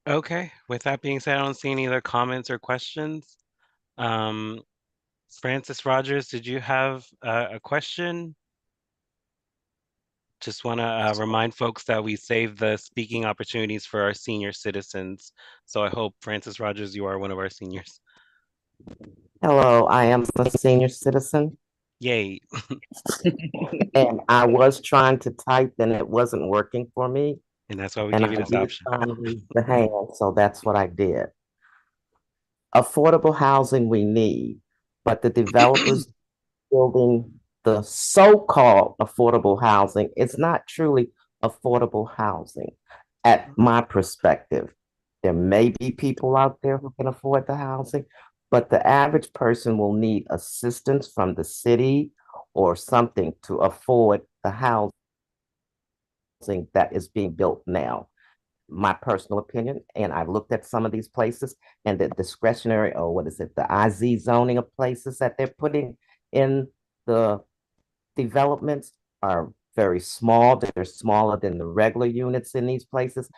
Okay, with that being said, I don't see any other comments or questions. Francis Rogers, did you have a question? Just want to remind folks that we save the speaking opportunities for our senior citizens. So I hope, Francis Rogers, you are one of our seniors. Hello, I am a senior citizen, Yay. and I was trying to type and it wasn't working for me. And that's why we And give I you this was option. trying to raise the hand, so that's what I did. Affordable housing we need, but the developers building the so-called affordable housing, it's not truly affordable housing. At my perspective, there may be people out there who can afford the housing, but the average person will need assistance from the city or something to afford the housing that is being built now. My personal opinion, and I've looked at some of these places and the discretionary, or what is it, the IZ zoning of places that they're putting in the developments are very small. They're smaller than the regular units in these places.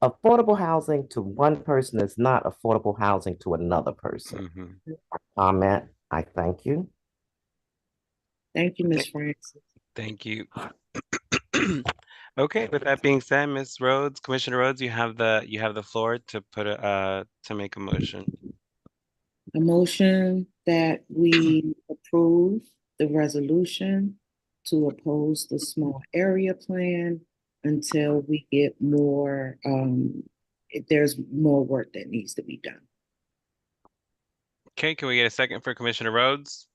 Affordable housing to one person is not affordable housing to another person. Mm-hmm. Comment. I thank you. Thank you, Ms. Francis. Thank you. Okay, with that being said, Ms. Rhodes, Commissioner Rhodes, you have the floor to put a to make a motion. A motion that we approve the resolution to oppose the small area plan until we get more, if there's more work that needs to be done. Okay, can we get a second for Commissioner Rhodes?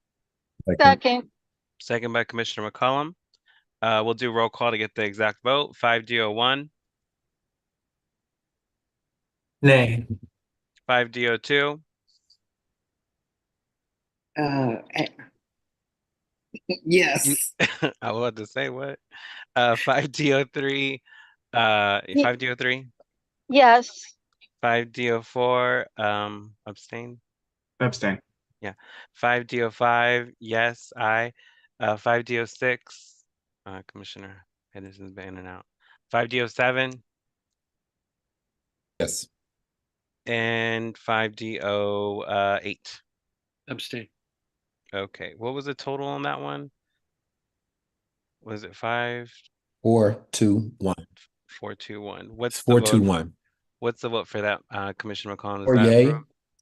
Second. Second by Commissioner McCollum. We'll do roll call to get the exact vote. 5-0-1, Nay. 5-0-2, Yes. I was about to say what? 5-0-3, 5-0-3, Yes. 5-0-4, abstain. Abstain. Yeah. 5-0-5, yes, aye. 5-0-6, Commissioner Henderson's been in and out. 5-0-7 Yes. and 5-0-8. Abstain. Okay, what was the total on that one? Was it 5, 4-2-1. 4-2-1? It's What's the vote? 4-2-1. What's the vote for that, Commissioner McCollum? Is Or that yay.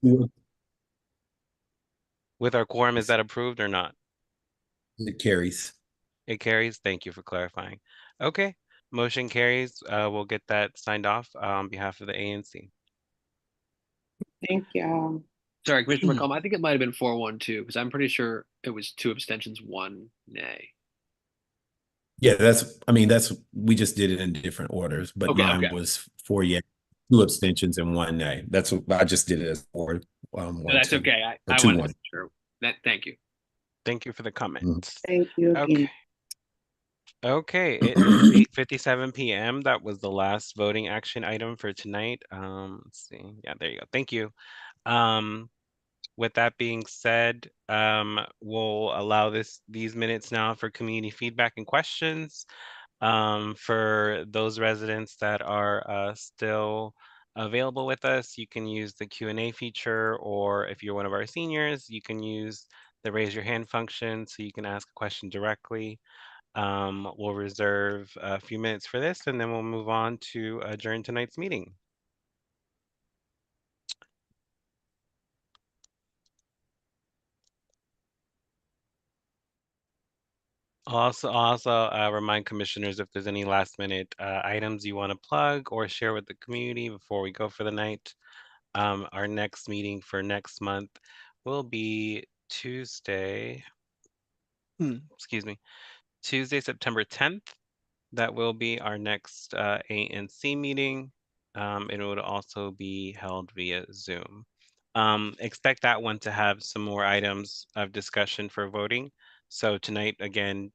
approved? With our quorum, is that approved or not? It carries. It carries. Thank you for clarifying. Okay, motion carries. We'll get that signed off on behalf of the ANC. Thank y'all. Sorry, Commissioner McCollum, I think it might have been 4-1-2 because I'm pretty sure it was 2 abstentions, 1 nay. Yeah, we just did it in different orders, but Okay, mine okay. was 4 yay, 2 abstentions and 1 nay. That's what I just did it as 4. No, 1, that's 2, okay. or I 2, wanted to 1. make sure. Thank you. Thank you for the comment. Thank you again. Okay. Okay, it is 8:57 p.m. That was the last voting action item for tonight. Let's see. Yeah, there you go. Thank you. With that being said, we'll allow these minutes now for community feedback and questions. For those residents that are still available with us, you can use the Q&A feature, or if you're one of our seniors, you can use the raise your hand function so you can ask a question directly. We'll reserve a few minutes for this, and then we'll move on to adjourn tonight's meeting. I'll also remind commissioners if there's any last minute items you want to plug or share with the community before we go for the night. Our next meeting for next month will be Tuesday, excuse me, Tuesday, September 10th. That will be our next ANC meeting. It would also be held via Zoom. Expect that one to have some more items of discussion for voting. So tonight, again,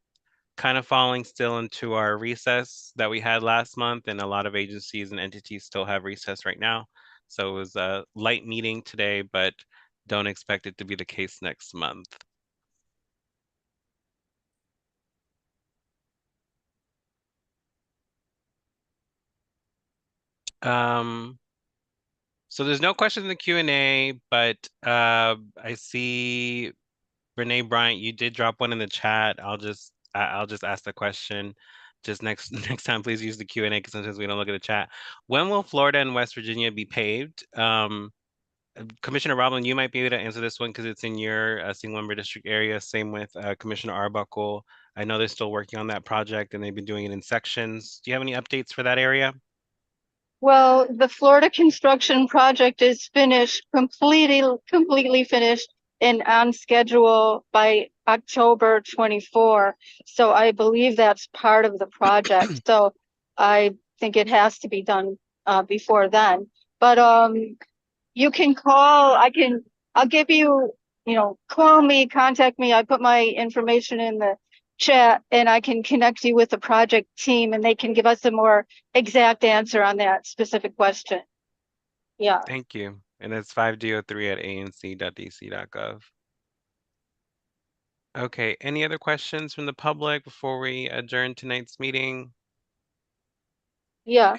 kind of falling still into our recess that we had last month, and a lot of agencies and entities still have recess right now. So it was a light meeting today, but don't expect it to be the case next month. So there's no questions in the Q&A, but I see Renee Bryant, you did drop one in the chat. I'll just ask the question. Just next next time, please use the Q&A because sometimes we don't look at the chat. When will Florida and West Virginia be paved? Commissioner Roblin, you might be able to answer this one because it's in your single member district area. Same with Commissioner Arbuckle. I know they're still working on that project and they've been doing it in sections. Do you have any updates for that area? Well, the Florida construction project is finished, completely finished and on schedule by October 24. So I believe that's part of the project. So I think it has to be done before then. But you can call, I'll give you, call me, contact me. I put my information in the chat and I can connect you with the project team and they can give us a more exact answer on that specific question. Yeah. Thank you. And it's 5D03@anc.dc.gov. Okay, any other questions from the public before we adjourn tonight's meeting? Yeah.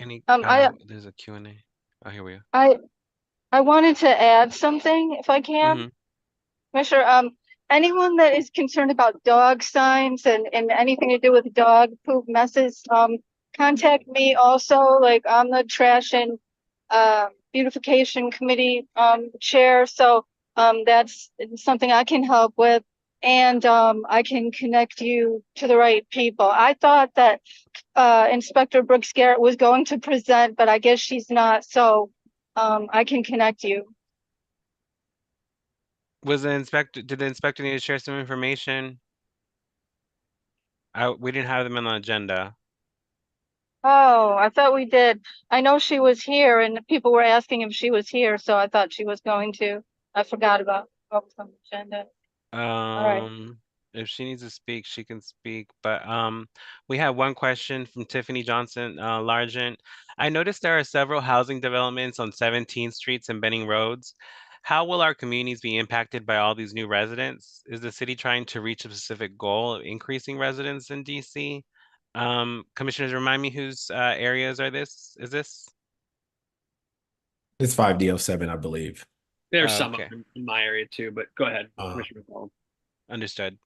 There's a Q&A. Oh, here we go. I wanted to add something if I can. Commissioner, anyone that is concerned about dog signs and anything to do with dog poop messes, contact me also. Like I'm the trash and beautification committee chair, so that's something I can help with, and I can connect you to the right people. I thought that Inspector Brooks Garrett was going to present, but I guess she's not, so I can connect you. Did the inspector need to share some information? We didn't have them on the agenda. Oh, I thought we did. I know she was here and people were asking if she was here, so I thought she was going to. I forgot about what was on the agenda. All right. If she needs to speak, she can speak. But we have one question from Tiffany Johnson Largent. I noticed there are several housing developments on 17th Streets and Benning Roads. How will our communities be impacted by all these new residents? Is the city trying to reach a specific goal of increasing residents in DC? Commissioners, remind me whose areas are this? Is this? It's 5D07, I believe. There's some of them in my area too, but go ahead, Commissioner McCollum. Understood.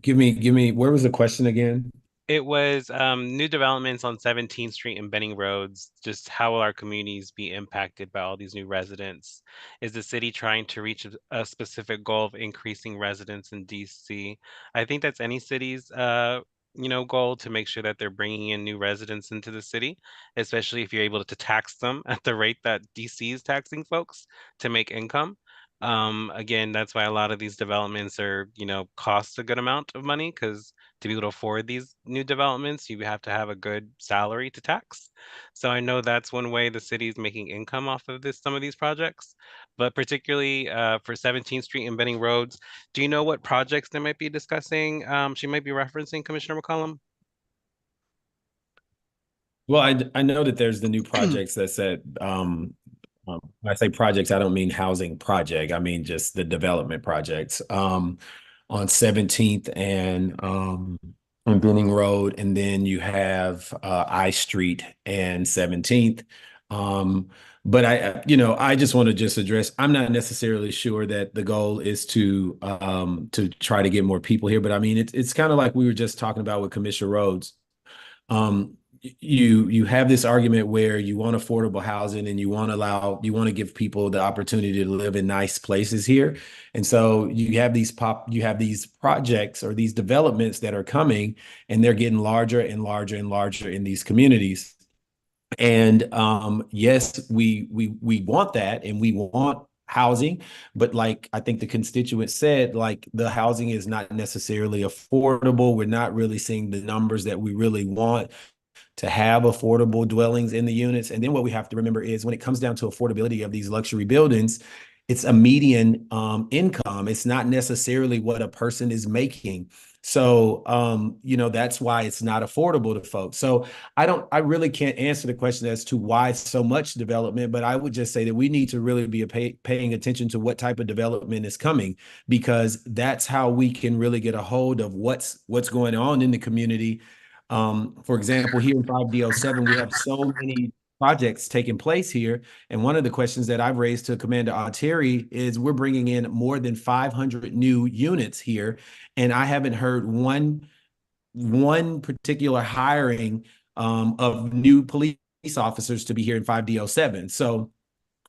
Give me, where was the question again? It was new developments on 17th Street and Benning Roads. Just how will our communities be impacted by all these new residents? Is the city trying to reach a specific goal of increasing residents in DC? I think that's any city's goal to make sure that they're bringing in new residents into the city, especially if you're able to tax them at the rate that DC is taxing folks to make income. Again, that's why a lot of these developments are, cost a good amount of money because to be able to afford these new developments, you have to have a good salary to tax. So I know that's one way the city is making income off of some of these projects, but particularly for 17th Street and Benning Roads, do you know what projects they might be discussing? She might be referencing, Commissioner McCollum? Well, I know that there's the new projects that said, when I say projects, I don't mean housing project. I mean just the development projects on 17th and on Benning Road, and then you have I Street and 17th. But I just want to just address, I'm not necessarily sure that the goal is to try to get more people here, but I mean it's kind of like we were just talking about with Commissioner Rhodes. You have this argument where you want affordable housing and you want to give people the opportunity to live in nice places here. And so you have these projects or these developments that are coming and they're getting larger and larger and larger in these communities. And yes, we want that and we want housing, but like I think the constituent said, like the housing is not necessarily affordable. We're not really seeing the numbers that we really want to have affordable dwellings in the units. And then what we have to remember is when it comes down to affordability of these luxury buildings, it's a median income. It's not necessarily what a person is making. So, that's why it's not affordable to folks. So I really can't answer the question as to why so much development, but I would just say that we need to really be paying attention to what type of development is coming, because that's how we can really get a hold of what's going on in the community. For example, here in 5D07, we have so many projects taking place here. And one of the questions that I've raised to Commander Altieri is we're bringing in more than 500 new units here. And I haven't heard one particular hiring of new police officers to be here in 5D07. So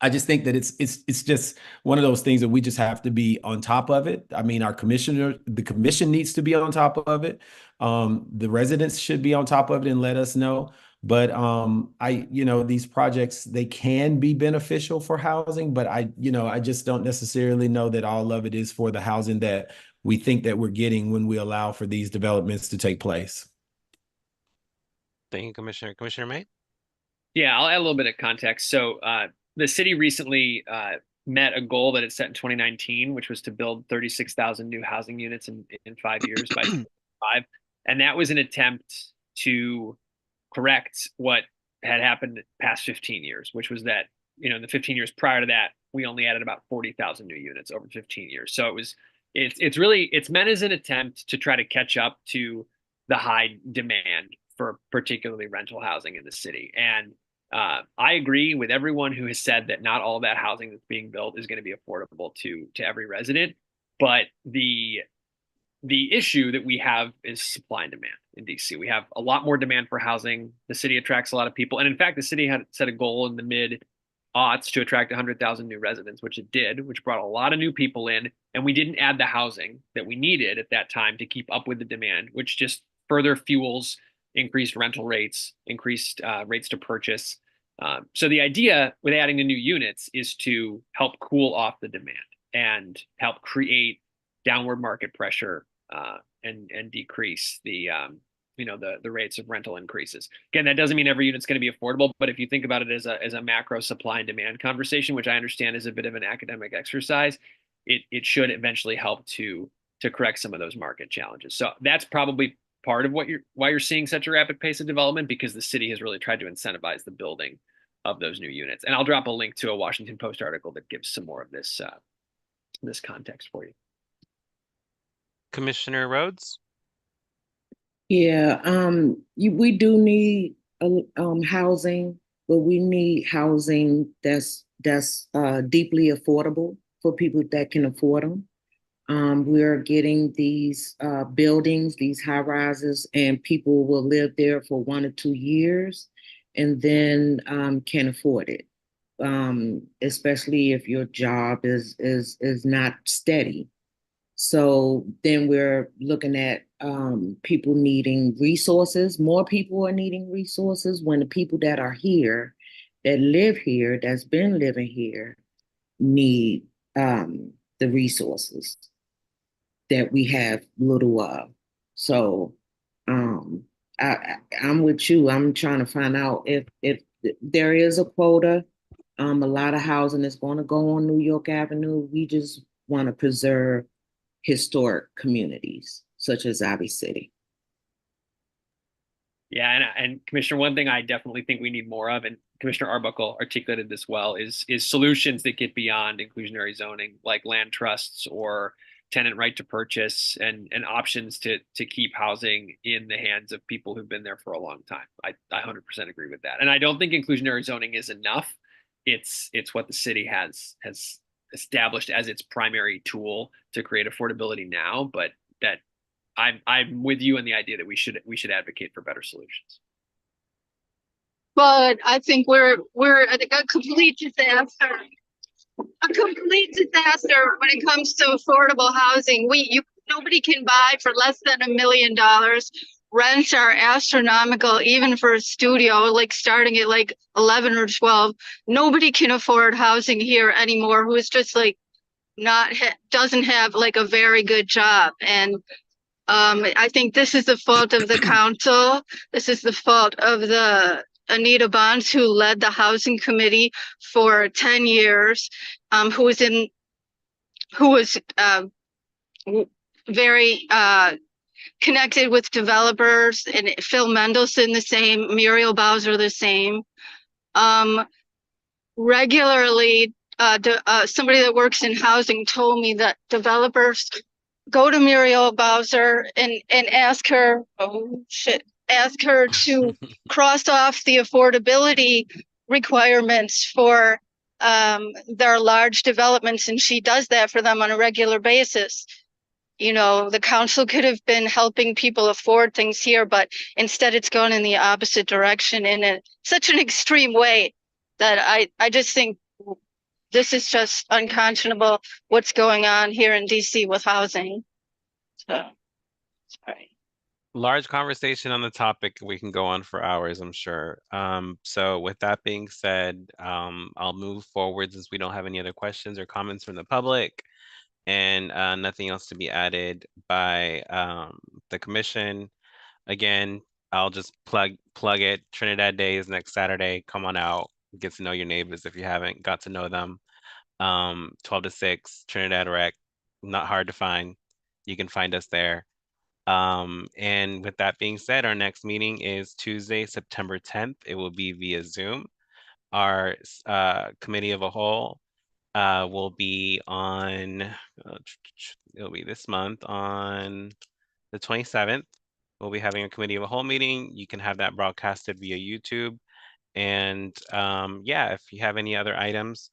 I just think that it's just one of those things that we just have to be on top of it. I mean, the commission needs to be on top of it. The residents should be on top of it and let us know. But these projects, they can be beneficial for housing, but I just don't necessarily know that all of it is for the housing that we think that we're getting when we allow for these developments to take place. Thank you, Commissioner. Commissioner May? Yeah, I'll add a little bit of context. So the city recently met a goal that it set in 2019, which was to build 36,000 new housing units in 5 years by 2025. And that was an attempt to correct what had happened the past 15 years, which was that, in the 15 years prior to that, we only added about 40,000 new units over 15 years. So it's meant as an attempt to try to catch up to the high demand for particularly rental housing in the city. And I agree with everyone who has said that not all of that housing that's being built is going to be affordable to every resident. But the issue that we have is supply and demand in DC. We have a lot more demand for housing. The city attracts a lot of people. And in fact, the city had set a goal in the mid-aughts to attract 100,000 new residents, which it did, which brought a lot of new people in. And we didn't add the housing that we needed at that time to keep up with the demand, which just further fuels increased rental rates, increased rates to purchase. So the idea with adding the new units is to help cool off the demand and help create downward market pressure and decrease the rates of rental increases. Again, that doesn't mean every unit's going to be affordable, but if you think about it as a macro supply and demand conversation, which I understand is a bit of an academic exercise, it should eventually help to correct some of those market challenges. So that's probably part of why you're seeing such a rapid pace of development, because the city has really tried to incentivize the building of those new units. And I'll drop a link to a Washington Post article that gives some more of this context for you. Commissioner Rhodes? Yeah, we do need housing, but we need housing that's deeply affordable for people that can afford them. We're getting these buildings, these high rises, and people will live there for 1 or 2 years and then can't afford it. Especially if your job is not steady. So then we're looking at people needing resources. More people are needing resources when the people that are here, that live here, that's been living here, need the resources that we have little of. So I'm with you. I'm trying to find out if there is a quota. A lot of housing is going to go on New York Avenue. We just want to preserve historic communities such as Ivy City. Yeah, and Commissioner, one thing I definitely think we need more of, and Commissioner Arbuckle articulated this well, is solutions that get beyond inclusionary zoning, like land trusts or tenant right to purchase, and options to keep housing in the hands of people who've been there for a long time. I 100% agree with that. And I don't think inclusionary zoning is enough. It's what the city has established as its primary tool to create affordability now, but that I'm with you in the idea that we should advocate for better solutions. But I think we're a complete disaster. A complete disaster when it comes to affordable housing. Nobody can buy for less than $1 million. Rents are astronomical, even for a studio, like starting at like 11 or 12. Nobody can afford housing here anymore who is just like doesn't have like a very good job. And I think this is the fault of the council. This is the fault of the Anita Bonds, who led the housing committee for 10 years, who was very connected with developers, and Phil Mendelson the same, Muriel Bowser the same. Regularly, somebody that works in housing told me that developers go to Muriel Bowser and ask her, oh shit, ask her to cross off the affordability requirements for their large developments, and she does that for them on a regular basis. You know, the council could have been helping people afford things here, but instead it's gone in the opposite direction in such an extreme way that I just think this is just unconscionable what's going on here in DC with housing. So, sorry. Large conversation on the topic. We can go on for hours, I'm sure. So with that being said, I'll move forward since we don't have any other questions or comments from the public, and nothing else to be added by the commission. Again, I'll just plug it. Trinidad Day is next Saturday. Come on out. Get to know your neighbors if you haven't got to know them. 12 to 6, Trinidad Rec. Not hard to find. You can find us there. And with that being said, our next meeting is Tuesday, September 10th. It will be via Zoom. Our committee of a whole will be on, it'll be this month on the 27th. We'll be having a committee of a whole meeting. You can have that broadcasted via YouTube. And yeah, if you have any other items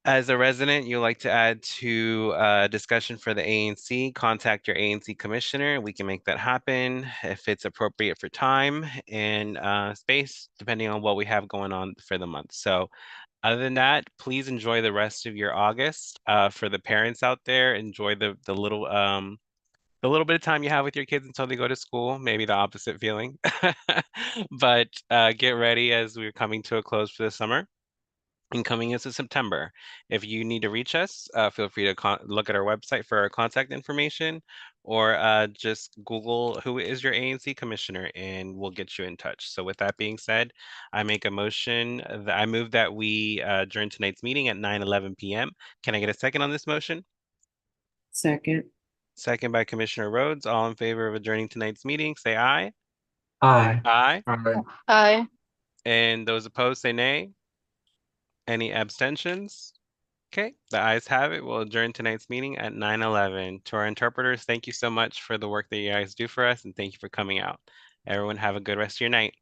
as a resident you'd like to add to discussion for the ANC, contact your ANC commissioner. We can make that happen if it's appropriate for time and space, depending on what we have going on for the month. So other than that, please enjoy the rest of your August. For the parents out there, enjoy the little bit of time you have with your kids until they go to school, maybe the opposite feeling. But get ready as we're coming to a close for the summer and coming into September. If you need to reach us, feel free to look at our website for our contact information, or just Google who is your ANC commissioner and we'll get you in touch. So with that being said, I make a motion that I move that we adjourn tonight's meeting at 9:11 p.m. Can I get a second on this motion? Second. Second by Commissioner Rhodes. All in favor of adjourning tonight's meeting, say aye. Aye. Aye. Aye. And those opposed, say nay. Any abstentions? Okay, the ayes have it. We'll adjourn tonight's meeting at 9:11. To our interpreters, thank you so much for the work that you guys do for us, and thank you for coming out. Everyone have a good rest of your night.